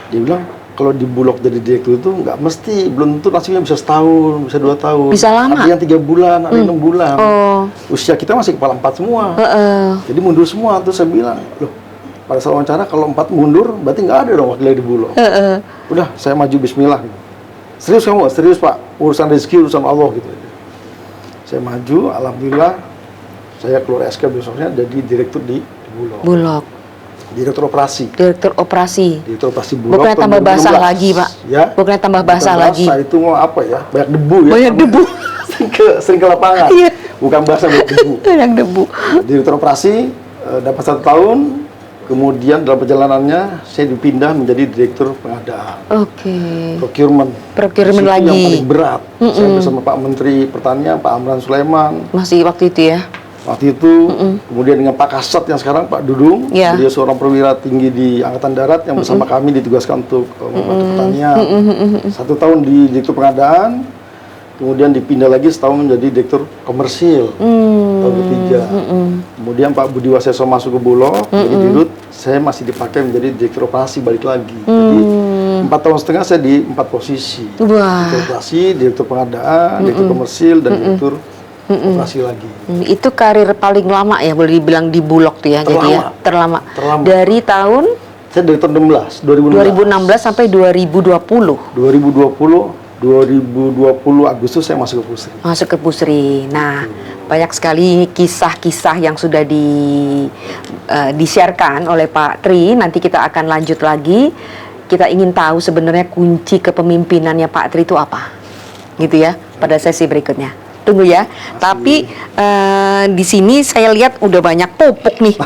Dia bilang kalau di Bulog jadi direktur itu nggak mesti, belum tentu nasibnya bisa setahun, bisa 2 tahun. Bisa lama. Ada yang 3 bulan, ada yang 6 bulan. Oh. Usia kita masih kepala 4 semua. Jadi mundur semua. Terus saya bilang, loh pada saat wawancara kalau 4 mundur berarti nggak ada dong wakilnya di Bulog. Udah saya maju bismillah gitu. Serius kamu? Serius Pak, urusan rezeki urusan Allah gitu. Saya maju, alhamdulillah saya keluar SK besoknya jadi direktur di Bulog. Bulog. Direktur operasi. Direktur operasi. Direktur operasi Bulog. Bukannya tahun tambah basah 2016. lagi, Pak. Ya. Bukannya tambah basah lagi. Basah itu mau apa ya? Banyak debu ya. Banyak debu. sering ke lapangan. Iya. Bukan basah, banyak debu. Banyak debu. Direktur operasi dapat 1 tahun. Kemudian dalam perjalanannya saya dipindah menjadi direktur pengadaan. Oke. Procurement. Procurement Di situ lagi. yang paling berat. Saya bersama Pak Menteri Pertanian, Pak Amran Sulaiman. Masih waktu itu ya. Waktu itu, kemudian dengan Pak Kasat yang sekarang Pak Dudung, Ya. beliau seorang perwira tinggi di Angkatan Darat yang bersama kami ditugaskan untuk membantu pertanian. 1 tahun di direktur pengadaan, kemudian dipindah lagi setahun menjadi direktur komersil tahun ketiga. Kemudian Pak Budi Waseso masuk ke Bulog, jadi dirut, saya masih dipakai menjadi direktur operasi balik lagi. Jadi 4 tahun setengah saya di 4 posisi. Wah. Direktur operasi, direktur pengadaan, direktur komersil, dan direktur operasi lagi. Itu karir paling lama ya, boleh dibilang di Bulog tuh ya, jadi ya terlama. Dari tahun Saya dari tahun 2016 sampai 2020. 2020 Agustus saya masuk ke Pusri. Masuk ke Pusri. Nah, banyak sekali kisah-kisah yang sudah di-sharekan oleh Pak Tri. Nanti kita akan lanjut lagi. Kita ingin tahu sebenarnya kunci kepemimpinannya Pak Tri itu apa, gitu ya, pada sesi berikutnya. Tunggu ya. Tapi di sini saya lihat udah banyak pupuk nih.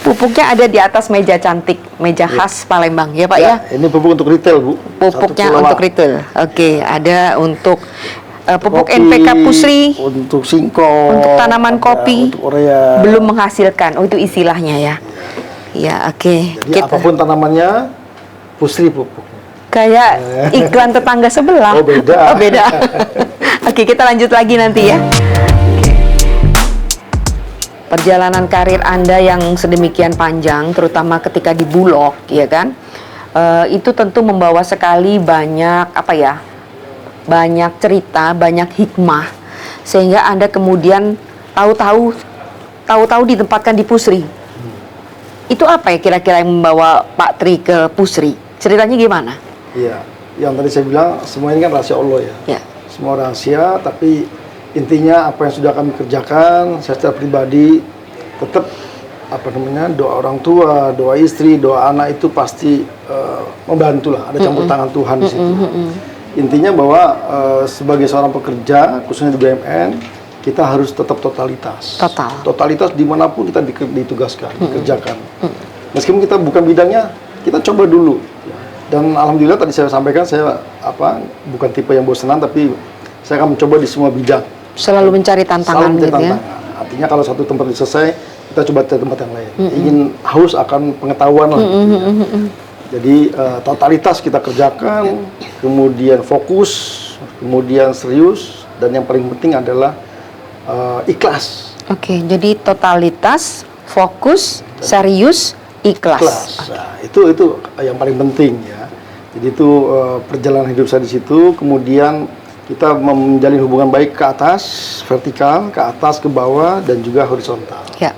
Pupuknya ada di atas meja cantik, meja khas Palembang ya Pak ya. Ini pupuk untuk retail Bu. Pupuknya untuk retail. Oke, ada untuk pupuk NPK Pusri, untuk singkong, untuk tanaman kopi, untuk urea. belum menghasilkan. Oh itu istilahnya ya. Ya oke. Jadi apapun tanamannya Pusri pupuk. Kayak iklan tetangga sebelah. Oh beda. Oh beda. Oke, kita lanjut lagi nanti ya. Perjalanan karir Anda yang sedemikian panjang, terutama ketika di Bulog, ya kan? Itu tentu membawa sekali banyak banyak cerita, banyak hikmah, sehingga Anda kemudian tahu-tahu ditempatkan di Pusri. Itu apa ya kira-kira yang membawa Pak Tri ke Pusri? Ceritanya gimana? Iya, yang tadi saya bilang semua ini kan rahasia Allah ya. Ya. Semua rahasia, tapi intinya apa yang sudah kami kerjakan, saya secara pribadi tetap doa orang tua, doa istri, doa anak itu pasti membantu lah. Ada campur tangan Tuhan di situ. Intinya bahwa sebagai seorang pekerja, khususnya di BUMN, kita harus tetap totalitas. Totalitas dimanapun kita ditugaskan, dikerjakan. Meskipun kita bukan bidangnya, kita coba dulu. Dan alhamdulillah tadi saya sampaikan, saya bukan tipe yang bosanan, tapi saya akan mencoba di semua bidang. Selalu mencari tantangan gitu ya. Artinya kalau satu tempat selesai, kita coba cari tempat yang lain. Ingin haus akan pengetahuan lah. Jadi totalitas kita kerjakan, kemudian fokus, kemudian serius, dan yang paling penting adalah ikhlas. Oke, jadi totalitas, fokus, serius, ikhlas. Nah, itu yang paling penting ya. Jadi itu perjalanan hidup saya di situ. Kemudian kita menjalin hubungan baik ke atas, vertikal, ke atas, ke bawah, dan juga horizontal. Ya.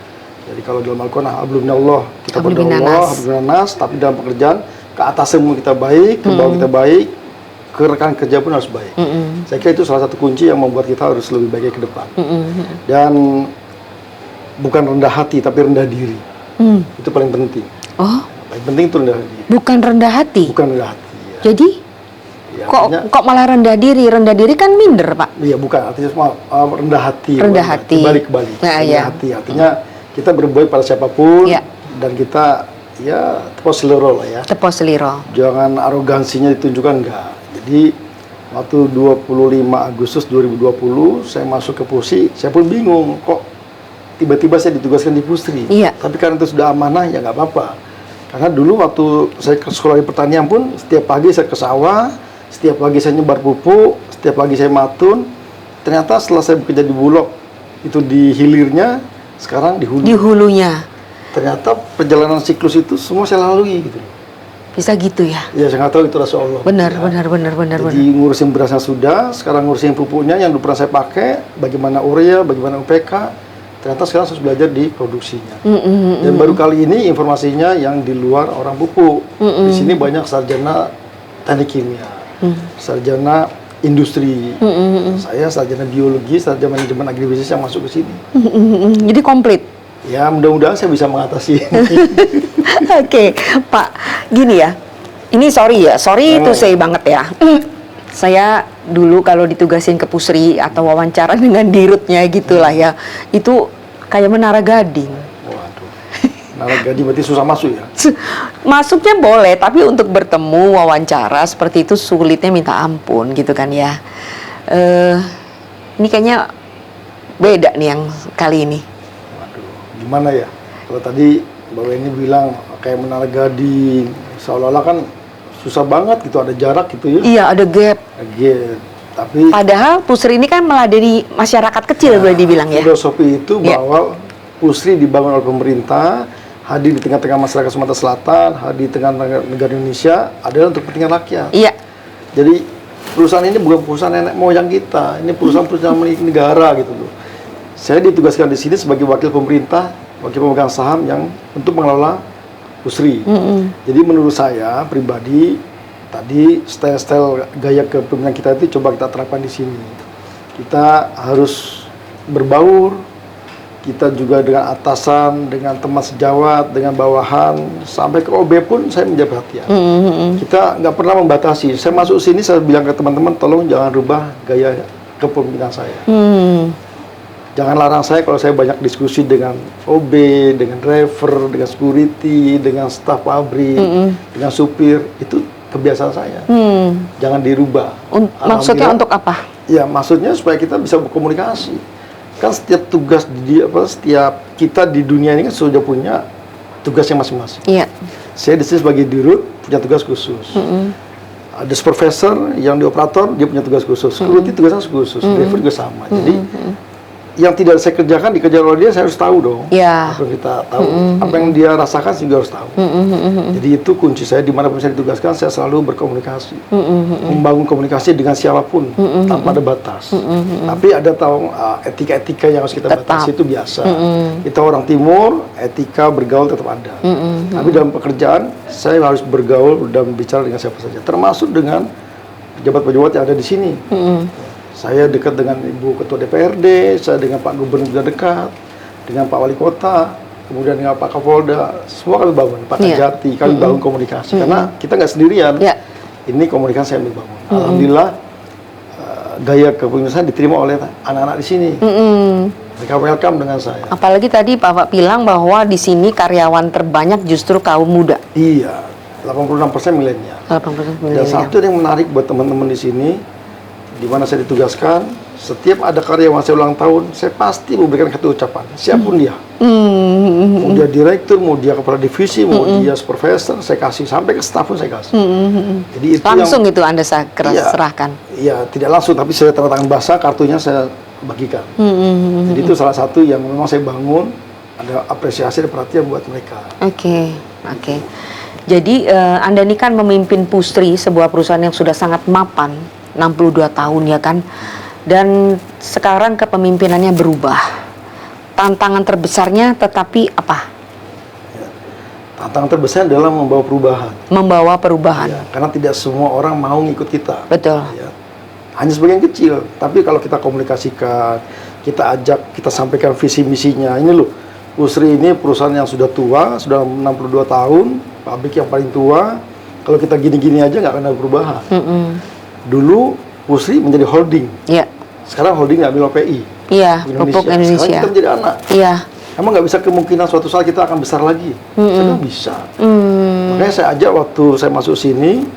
Jadi kalau dalam Al-Quran, hablumminallah, kita berdoa Allah, hablumminannas, tapi dalam pekerjaan, ke atas semua kita baik, ke bawah kita baik, ke rekan kerja pun harus baik. Saya kira itu salah satu kunci yang membuat kita harus lebih baik ke depan. Dan bukan rendah hati, tapi rendah diri. Itu paling penting. Oh. Paling penting itu rendah diri. Bukan rendah hati. Bukan rendah hati. Ya. Jadi ya, kok malah rendah diri? Rendah diri kan minder Pak. Iya bukan, artinya semua rendah hati. Rendah hati. Kembali. Nah, rendah hati. Artinya kita berbuat pada siapapun dan kita tepos selero lah ya. Tepos selero. Jangan arogansinya ditunjukkan enggak. Jadi waktu 25 Agustus 2020 saya masuk ke Pusri, saya pun bingung kok tiba-tiba saya ditugaskan di Pusri. Iya. Tapi karena itu sudah amanah ya nggak apa-apa. Karena dulu waktu saya ke sekolah di pertanian pun setiap pagi saya ke sawah, setiap pagi saya nyebar pupuk, setiap pagi saya matun. Ternyata setelah saya bekerja di Bulog itu di hilirnya, sekarang di hulu. Di hulunya. Ternyata perjalanan siklus itu semua saya lalui gitu. Bisa gitu ya? Ya saya nggak tahu itu rasa Allah. Benar. Jadi ngurusin berasnya sudah, sekarang ngurusin pupuknya yang dulu pernah saya pakai, bagaimana urea, bagaimana UPK. Ternyata sekarang harus belajar di produksinya. Dan baru kali ini informasinya yang di luar orang pupuk. Di sini banyak sarjana teknik kimia, sarjana industri. Saya sarjana biologi, sarjana manajemen agribisnis yang masuk ke sini. Jadi komplit. Ya mudah-mudahan saya bisa mengatasi ini. Oke, Pak. Gini ya. Ini sorry itu saya banget ya. Saya dulu kalau ditugasin ke Pusri atau wawancara dengan dirutnya gitulah ya, itu kayak Menara Gading. Waduh, Menara Gading berarti susah masuk ya? Masuknya boleh, tapi untuk bertemu wawancara seperti itu sulitnya minta ampun gitu kan ya. Ini kayaknya beda nih yang kali ini. Waduh, gimana ya? Kalau tadi Mbak Weni bilang kayak Menara Gading, seolah-olah kan susah banget gitu, ada jarak gitu ya. Iya, ada gap. Tapi padahal Pusri ini kan meladeni masyarakat kecil boleh dibilang ya. Filosofi itu bahwa Pusri dibangun oleh pemerintah, hadir di tengah-tengah masyarakat Sumatera Selatan, hadir di tengah negara Indonesia adalah untuk kepentingan rakyat. Iya. Jadi perusahaan ini bukan perusahaan nenek moyang kita, ini perusahaan milik negara gitu loh. Saya ditugaskan di sini sebagai wakil pemerintah, wakil pemegang saham yang untuk mengelola Pusri. Jadi menurut saya pribadi, tadi style gaya kepemimpinan kita itu coba kita terapkan di sini. Kita harus berbaur, kita juga dengan atasan, dengan teman sejawat, dengan bawahan, sampai ke OB pun saya menjadi perhatian. Kita nggak pernah membatasi. Saya masuk sini, saya bilang ke teman-teman, tolong jangan rubah gaya kepemimpinan saya. Jangan larang saya kalau saya banyak diskusi dengan OB, dengan driver, dengan security, dengan staf pabrik, dengan supir. Itu kebiasaan saya. Jangan dirubah. Maksudnya untuk apa? Ya, maksudnya supaya kita bisa berkomunikasi. Kan setiap tugas setiap kita di dunia ini kan sudah punya tugasnya masing-masing. Iya. Saya di sini sebagai dirut punya tugas khusus. Ada supervisor yang di operator dia punya tugas khusus. Security tugasnya khusus. Driver juga sama. Jadi yang tidak saya kerjakan dikerjakan oleh dia, saya harus tahu dong. Ya. Apa yang kita tahu, apa yang dia rasakan juga harus tahu. Jadi itu kunci saya, dimanapun saya ditugaskan, saya selalu berkomunikasi, membangun komunikasi dengan siapapun tanpa ada batas. Tapi ada tahu etika-etika yang harus kita batasi, itu biasa. Kita orang Timur, etika bergaul tetap ada. Tapi dalam pekerjaan saya harus bergaul dan bicara dengan siapa saja, termasuk dengan pejabat-pejabat yang ada di sini. Saya dekat dengan Ibu Ketua DPRD, saya dengan Pak Gubernur juga dekat, dengan Pak Wali Kota, kemudian dengan Pak Kapolda, semua kami bangun, Pak Kajati, kami bangun komunikasi. Karena kita nggak sendirian, ini komunikasi yang dibangun. Alhamdulillah, gaya kepemimpinan saya diterima oleh anak-anak di sini. Mereka welcome dengan saya. Apalagi tadi Bapak bilang bahwa di sini karyawan terbanyak justru kaum muda. Iya, 86% milenial. 80% Dan satu yang menarik buat teman-teman di sini, di mana saya ditugaskan, setiap ada karyawan saya ulang tahun, saya pasti memberikan satu ucapan, siapapun dia. Mau dia direktur, mau dia kepala divisi, mau dia supervisor, saya kasih, sampai ke staf pun saya kasih. Jadi itu langsung yang, itu Anda serahkan? Iya, tidak langsung, tapi saya tanda tangan basah, kartunya saya bagikan. Jadi itu salah satu yang memang saya bangun, ada apresiasi dan perhatian buat mereka. Oke. Jadi Anda ini kan memimpin Pusri, sebuah perusahaan yang sudah sangat mapan, 62 tahun ya kan, dan sekarang kepemimpinannya berubah. Tantangan terbesarnya tetapi apa? Tantangan terbesar adalah membawa perubahan. Membawa perubahan. Ya, karena tidak semua orang mau ngikut kita. Betul. Ya. Hanya sebagian kecil, tapi kalau kita komunikasikan, kita ajak, kita sampaikan visi misinya. Ini loh, Pusri ini perusahaan yang sudah tua, sudah 62 tahun, pabrik yang paling tua. Kalau kita gini-gini aja nggak akan ada perubahan. Dulu Pusri menjadi holding. Iya. Sekarang holding ngambil OPI. Iya, Pupuk Indonesia. Sekarang kita menjadi anak. Iya. Emang nggak bisa kemungkinan suatu saat kita akan besar lagi? Saya bilang bisa. Makanya saya ajak waktu saya masuk sini,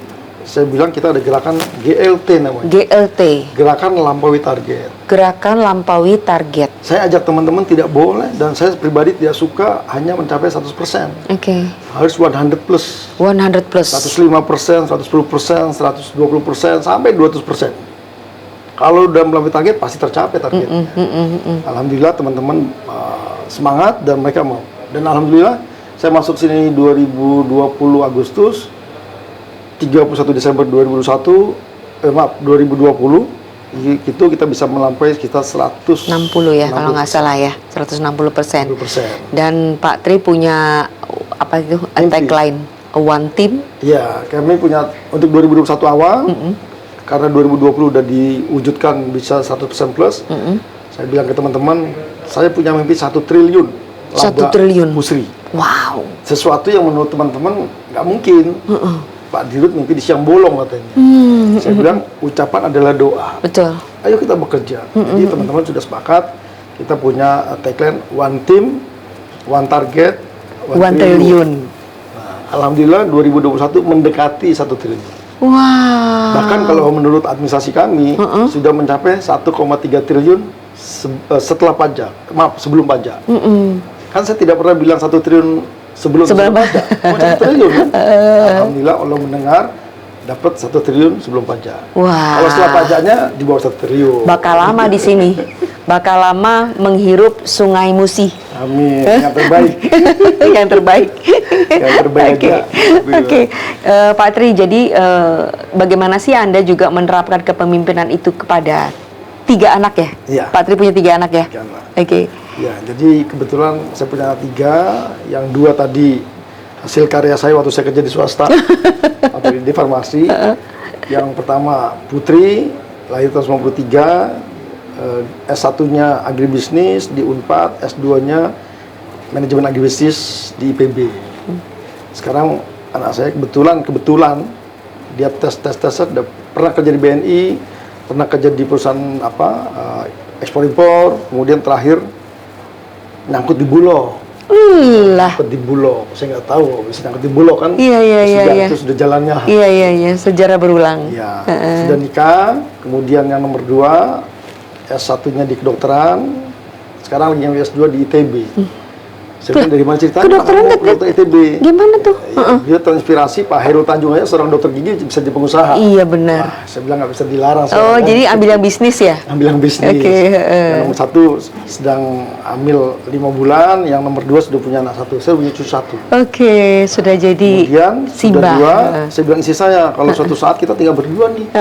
saya bilang kita ada gerakan GLT namanya. GLT. Gerakan lampaui target. Gerakan lampaui target. Saya ajak teman-teman tidak boleh, dan saya pribadi tidak suka hanya mencapai 100%. Oke. Harus 100 plus. 100 plus. 105%, 110%, 120%, sampai 200%. Kalau udah melampaui target, pasti tercapai targetnya. Alhamdulillah teman-teman semangat dan mereka mau. Dan alhamdulillah saya masuk sini 2020 Agustus, 31 Desember 2020, itu kita bisa melampaui sekitar 160 ya kalau nggak salah ya, 160%. 100%. Dan Pak Tri punya apa itu tagline One Team? Ya, kami punya untuk 2021 awal, karena 2020 udah diwujudkan bisa 100% plus. Saya bilang ke teman-teman, saya punya mimpi 1 triliun. 1 triliun. Pusri. Wow. Sesuatu yang menurut teman-teman nggak mungkin. Pak Dirut mimpi di siang bolong katanya. Saya bilang ucapan adalah doa. Betul. Ayo kita bekerja. Jadi teman-teman sudah sepakat. Kita punya tagline One Team, One Target, One Triliun. Nah, alhamdulillah 2021 mendekati 1 triliun. Wow. Bahkan kalau menurut administrasi kami sudah mencapai 1,3 triliun setelah pajak. Maaf, sebelum pajak. Kan saya tidak pernah bilang 1 triliun sebelum pajak. Cuma 1 triliun kan? Alhamdulillah Allah mendengar, dapat 1 triliun sebelum pajak. Wah. Kalau setelah pajaknya di bawah 1 triliun. Bakal lama di sini. Bakal lama menghirup Sungai Musi. Amin. Yang terbaik. Yang terbaik. Yang terbaik Oke. aja. Oke. Pak Tri, jadi bagaimana sih Anda juga menerapkan kepemimpinan itu kepada 3 anak ya? Iya. Pak Tri punya 3 anak ya? 3 anak. Oke. Ya, jadi kebetulan saya punya anak 3, yang 2 tadi hasil karya saya waktu saya kerja di swasta atau di farmasi. Yang pertama Putri, lahir tahun 93, S1-nya agribisnis di Unpad, S2-nya manajemen agribisnis di IPB. Sekarang anak saya kebetulan dia tes udah pernah kerja di BNI, pernah kerja di perusahaan ekspor impor, kemudian terakhir nyangkut di Bulog. Lah. Nyangkut di Bulog, saya nggak tahu bisa nyangkut di Bulog kan? Iya. Itu sudah jalannya. Iya. Sejarah berulang. Ya, sudah nikah, kemudian yang nomor 2 S1-nya di kedokteran, sekarang lagi yang S2 di ITB. Saya bilang dari mana ceritanya? Kedokteran dokter ITB. Gimana tuh? Dia terinspirasi Pak Hairul Tanjung aja, seorang dokter gigi bisa jadi pengusaha. Iya benar. Wah, saya bilang nggak bisa dilarang. Oh, jadi ambil yang bisnis ya? Ambil yang bisnis. Oke, Yang nomor 1 sedang hamil 5 bulan, yang nomor 2 sudah punya anak 1. Saya punya cucu 1. Oke, sudah jadi Kemudian Simba. sudah 2, saya bilang istri saya, kalau suatu saat kita tinggal berdua nih.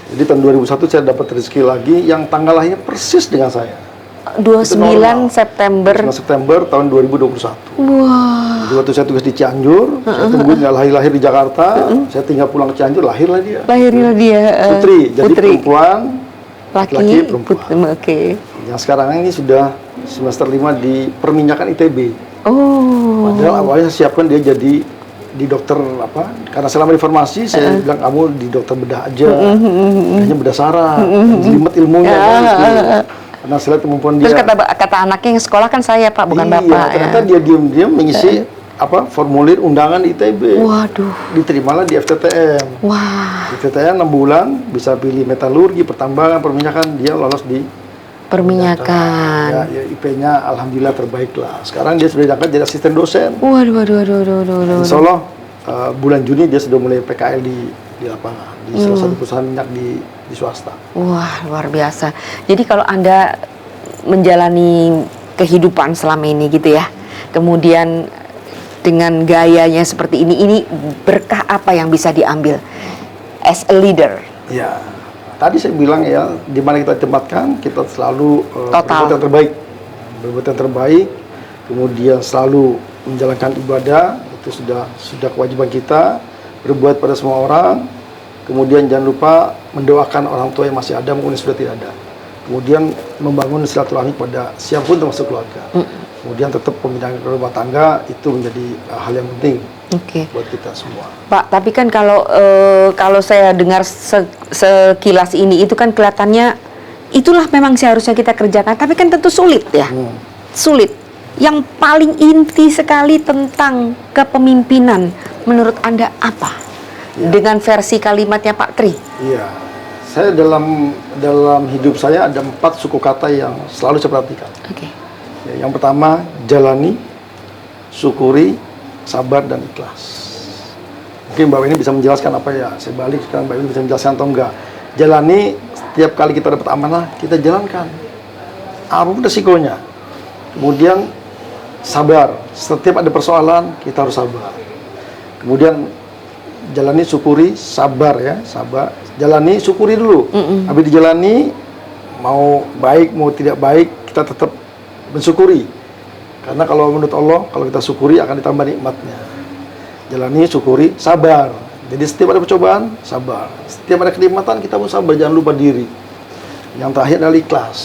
Jadi tahun 2001 saya dapat rezeki lagi yang tanggal lahirnya persis dengan saya. 29 September. 9 September tahun 2021. Wah. Jadi waktu saya tugas di Cianjur, saya tungguin nggak lahir di Jakarta, saya tinggal pulang ke Cianjur, lahirlah dia. Lahirlah dia. Putri, jadi perempuan, Laki, perempuan. Oke. Yang sekarang ini sudah semester 5 di perminyakan ITB. Oh. Padahal awalnya saya siapkan dia jadi di dokter karena selama di farmasi saya bilang kamu di dokter bedah aja, hanya bedah saraf, jelimet ilmunya kan, gitu. Karena saya lihat kemampuan dia. Terus kata anaknya yang sekolah kan saya Pak, bukan Iya, Bapak. ternyata dia diam-diam mengisi formulir undangan di ITB. Waduh. Diterimalah di FTTM. Wah. Di FTTM 6 bulan bisa pilih metalurgi, pertambangan, perminyakan, dia lolos di Perminyakan. Ya, IP-nya alhamdulillah terbaik lah. Sekarang dia sudah diangkat jadi asisten dosen. Waduh. Insya Allah bulan Juni dia sudah mulai PKL di lapangan di salah satu perusahaan minyak di swasta. Wah, luar biasa. Jadi kalau Anda menjalani kehidupan selama ini gitu ya, kemudian dengan gayanya seperti ini berkah apa yang bisa diambil as a leader? Ya, tadi saya bilang ya, di mana kita tempatkan, kita selalu Total. berbuat yang terbaik, kemudian selalu menjalankan ibadah, itu sudah kewajiban kita, berbuat pada semua orang. Kemudian jangan lupa mendoakan orang tua yang masih ada maupun yang sudah tidak ada. Kemudian membangun silaturahmi pada siapapun termasuk keluarga. Kemudian tetap pembinaan rumah tangga itu menjadi hal yang penting buat kita semua. Pak, tapi kan kalau saya dengar sekilas ini itu kan kelihatannya itulah memang seharusnya kita kerjakan, tapi kan tentu sulit ya. Sulit. Yang paling inti sekali tentang kepemimpinan menurut Anda apa? Ya. Dengan versi kalimatnya Pak Tri. Iya, saya dalam hidup saya ada 4 suku kata yang selalu saya perhatikan. Oke. Ya, yang pertama, jalani, syukuri, sabar, dan ikhlas. Mungkin Mbak ini bisa menjelaskan apa ya? Saya balik sekarang Mbak ini bisa menjelaskan atau enggak. Jalani, setiap kali kita dapat amanah, kita jalankan. Apapun resikonya. Kemudian sabar, setiap ada persoalan kita harus sabar. Kemudian jalani, syukuri, sabar ya, sabar. Jalani, syukuri dulu. Habis dijalani, mau baik mau tidak baik, kita tetap mensyukuri. Karena kalau menurut Allah, kalau kita syukuri akan ditambah nikmatnya. Jalani, syukuri, sabar. Jadi setiap ada percobaan, sabar. Setiap ada kenikmatan, kita pun sabar, jangan lupa diri. Yang terakhir adalah ikhlas.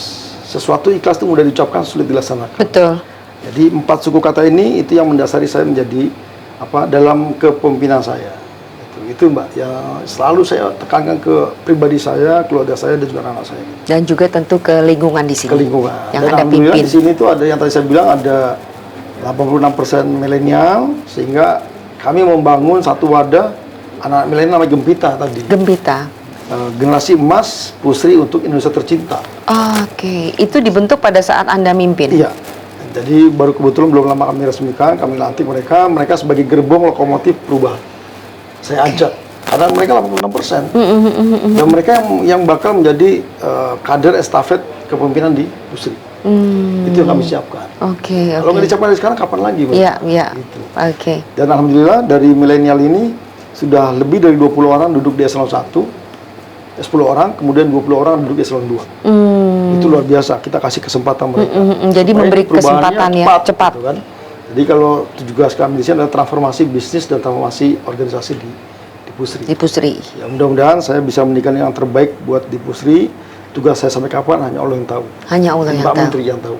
Sesuatu ikhlas itu mudah diucapkan, sulit dilaksanakan. Betul. Jadi 4 suku kata ini itu yang mendasari saya menjadi dalam kepemimpinan saya. Itu Mbak, yang selalu saya tekankan ke pribadi saya, keluarga saya, dan juga anak saya. Dan juga tentu ke lingkungan di sini. Ke lingkungan. Yang Dan Anda alhamdulillah pimpin. di sini tuh ada yang tadi saya bilang ada 86% milenial, sehingga kami membangun satu wadah anak milenial namanya Gempita tadi. Gempita. Generasi emas Pusri untuk Indonesia tercinta. Oke, itu dibentuk pada saat Anda mimpin. Iya. Jadi baru kebetulan belum lama kami resmikan, kami lantik mereka sebagai gerbong lokomotif perubahan. Saya ajak, karena mereka 86%. Dan mereka yang bakal menjadi kader estafet kepemimpinan di Pusri. Itu yang kami siapkan. Oke. Kalau nggak disiapkan dari sekarang, kapan lagi, Mbak? Iya, iya. Gitu. Oke. Dan alhamdulillah dari milenial ini sudah lebih dari 20 orang duduk di eselon 1, 10 orang, kemudian 20 orang duduk di eselon 2. Itu luar biasa, kita kasih kesempatan mereka. Jadi Supaya memberi perubahannya kesempatan ya, cepat. gitu kan. Jadi kalau tugas kami di sini adalah transformasi bisnis dan transformasi organisasi di Pusri. Di Pusri. Ya, mudah-mudahan saya bisa memberikan yang terbaik buat di Pusri. Tugas saya sampai kapan hanya Allah yang tahu. Hanya Allah yang Pak tahu. Menteri yang tahu.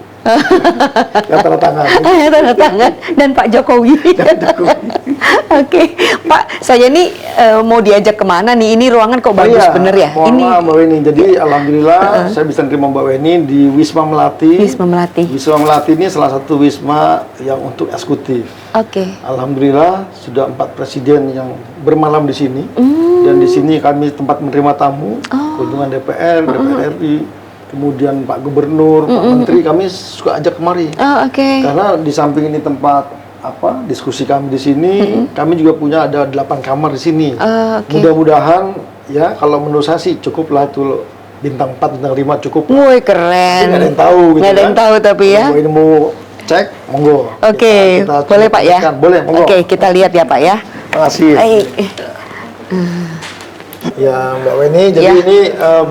Yang tanda tangan. Tanda tangan dan Pak Jokowi. Oke, Pak, saya ini mau diajak kemana nih? Ini ruangan kok bagus bener ya? Mohon Ini maaf Mbak Weni. Jadi alhamdulillah saya bisa terima Mbak Weni di Wisma Melati. Wisma Melati. Wisma Melati ini salah satu wisma yang untuk eksekutif. Oke. Alhamdulillah sudah 4 presiden yang bermalam di sini. Dan di sini kami tempat menerima tamu, kunjungan DPR, DPR RI, kemudian Pak Gubernur, Pak Menteri, kami suka ajak kemari. Oh, oke. Karena di samping ini tempat diskusi kami di sini, kami juga punya ada 8 kamar di sini. Oke. Mudah-mudahan ya kalau menurut saya sih cukup lah itu bintang 4, bintang 5 cukup. Woi, Tapi keren. nggak ada yang tahu gitu. Nggak ada yang kan. tahu tapi ya. Kalau ini mau cek, monggo. Oke, Kita boleh Pak ya? cekkan. Boleh, monggo. Oke, kita lihat ya Pak ya. Terima kasih. Ya Mbak Weni, jadi Ya. ini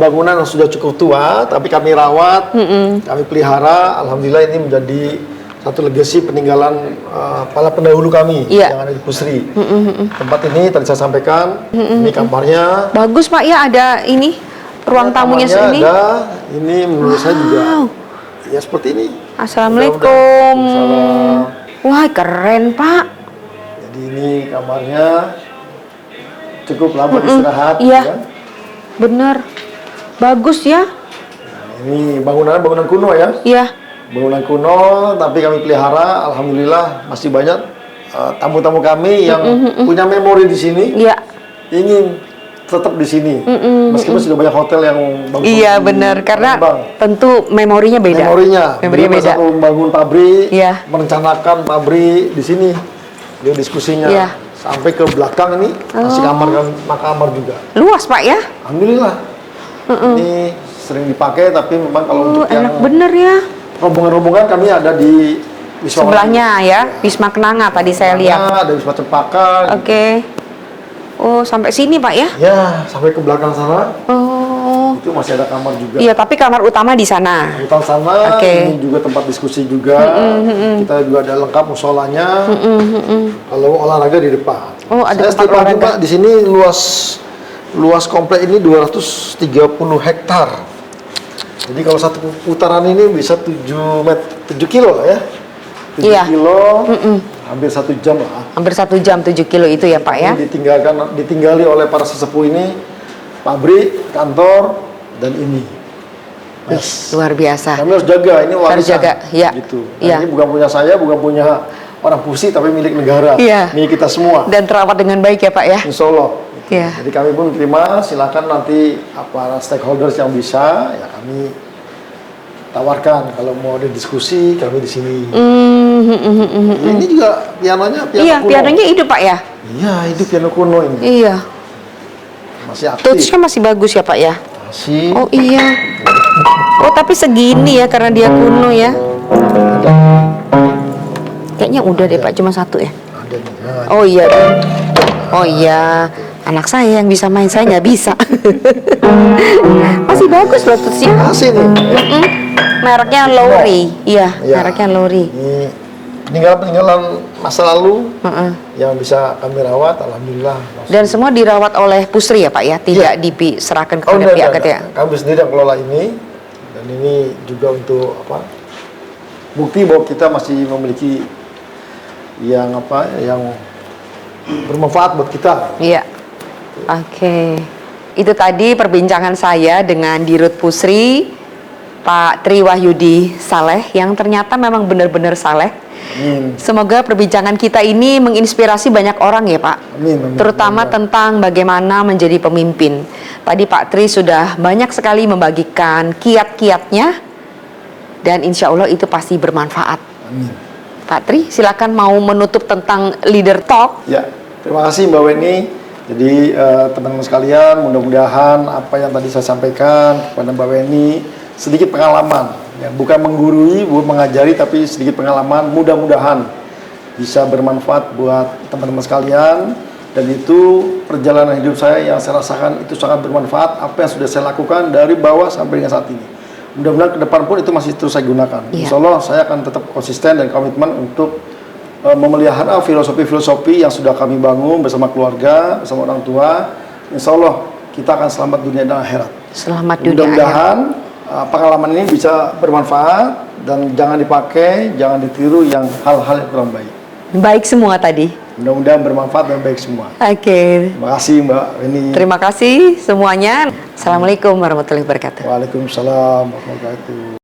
bangunan yang sudah cukup tua, tapi kami rawat, kami pelihara. Alhamdulillah ini menjadi satu legacy peninggalan para pendahulu kami Iya. yang ada di Pusri. Tempat ini tadi saya sampaikan, ini kamarnya. Bagus Pak ya, ada ini ruang tamunya Kamarnya ini. ada, ini menurut saya juga ya seperti ini. Assalamualaikum. Waalaikumsalam. Wah, keren Pak. Jadi ini kamarnya cukup lama istirahat. Iya. Ya. Bener. Bagus ya. Ini bangunan kuno ya. Iya. Bangunan kuno, tapi kami pelihara. Alhamdulillah masih banyak tamu-tamu kami yang punya memori di sini, Iya. ingin tetap di sini. Meskipun sudah banyak hotel yang bangun. Iya benar, karena tentu memorinya beda. Memorinya Memorinya beliau beda. satu membangun pabrik, Iya. merencanakan pabrik di sini. Dia diskusinya Iya. sampai ke belakang ini masih kamar juga. Luas Pak ya. Alhamdulillah. Ini sering dipakai, tapi memang kalau untuk yang Enak bener ya. rombongan-rombongan kami ada di Wisma Sebelahnya ya, Wisma Kenanga tadi saya lihat. Ada Wisma Cempaka. Oke. Oh, sampai sini Pak ya? Ya, sampai ke belakang sana Oh. itu masih ada kamar juga. Iya, tapi kamar utama di sana. Hutan sana, Oke. ini juga tempat diskusi juga. Kita juga ada lengkap musolanya. Kalau olahraga di depan. Oh, ada Saya tempat setiap pagi, olahraga. Pak, di sini luas komplek ini 230 hektar. Jadi kalau satu putaran ini bisa 7 kilo lah ya. 7 Iya. kilo, hampir 1 jam lah. Hampir 1 jam 7 kilo itu ya Pak ya. Ini ditinggali oleh para sesepuh ini, pabrik, kantor, dan ini. Yes. Luar biasa. Kami harus jaga, ini warisan. Harus jaga, ya. Gitu. Nah, Ya. ini bukan punya saya, bukan punya orang Pusri, tapi milik negara, Iya. milik kita semua. Dan terawat dengan baik ya Pak ya. Insya Allah. Gitu. Iya. Jadi kami pun terima, silakan nanti para stakeholders yang bisa, ya kami tawarkan. Kalau mau ada diskusi, kami di sini. Ini juga pianonya, piano Iya, kuno. pianonya hidup Pak ya. Iya, itu piano kuno ini. Iya. Masih aktif. Touch-nya masih bagus ya Pak ya. Masih. Oh iya. Oh tapi segini ya karena dia kuno ya. Kayaknya udah deh Pak, cuma satu ya. Ada nih. Nah, Oh iya. Oh iya. Anak saya yang bisa main, saya nggak bisa. Masih bagus loh touch-nya. masih nih. Mereknya Lowry. Iya, Ya. mereknya Lowry. Ini peninggalan masa lalu Heeh. yang bisa kami rawat, alhamdulillah. Dan semua dirawat oleh Pusri ya Pak ya, tidak diserahkan kepada enggak, pihak enggak, ketiga. enggak. Kami sendiri yang kelola ini, dan ini juga untuk bukti bahwa kita masih memiliki yang bermanfaat buat kita. Iya. Oke. Itu tadi perbincangan saya dengan Dirut Pusri, Pak Tri Wahyudi Saleh, yang ternyata memang benar-benar saleh. Amin. Semoga perbincangan kita ini menginspirasi banyak orang ya Pak. Amin, amin. Terutama tentang bagaimana menjadi pemimpin. Tadi Pak Tri sudah banyak sekali membagikan kiat-kiatnya, dan insya Allah itu pasti bermanfaat. Amin. Pak Tri, silakan mau menutup tentang leader talk. Ya, terima kasih Mbak Weni. Jadi teman-teman sekalian, mudah-mudahan apa yang tadi saya sampaikan kepada Mbak Weni sedikit pengalaman Ya, bukan menggurui, bukan mengajari, tapi sedikit pengalaman. Mudah-mudahan bisa bermanfaat buat teman-teman sekalian. Dan itu perjalanan hidup saya yang saya rasakan itu sangat bermanfaat. Apa yang sudah saya lakukan dari bawah sampai dengan saat ini. Mudah-mudahan ke depan pun itu masih terus saya gunakan. Iya. Insya Allah saya akan tetap konsisten dan komitmen untuk memelihara filosofi-filosofi yang sudah kami bangun bersama keluarga, bersama orang tua. Insya Allah kita akan selamat dunia dan akhirat. Selamat dunia akhirat. Mudah-mudahan pengalaman ini bisa bermanfaat dan jangan dipakai, jangan ditiru yang hal-hal yang kurang baik. Baik semua tadi. Mudah-mudahan bermanfaat dan baik semua. Oke. Terima kasih Mbak Weni. Terima kasih semuanya. Assalamualaikum warahmatullahi wabarakatuh. Waalaikumsalam warahmatullahi wabarakatuh.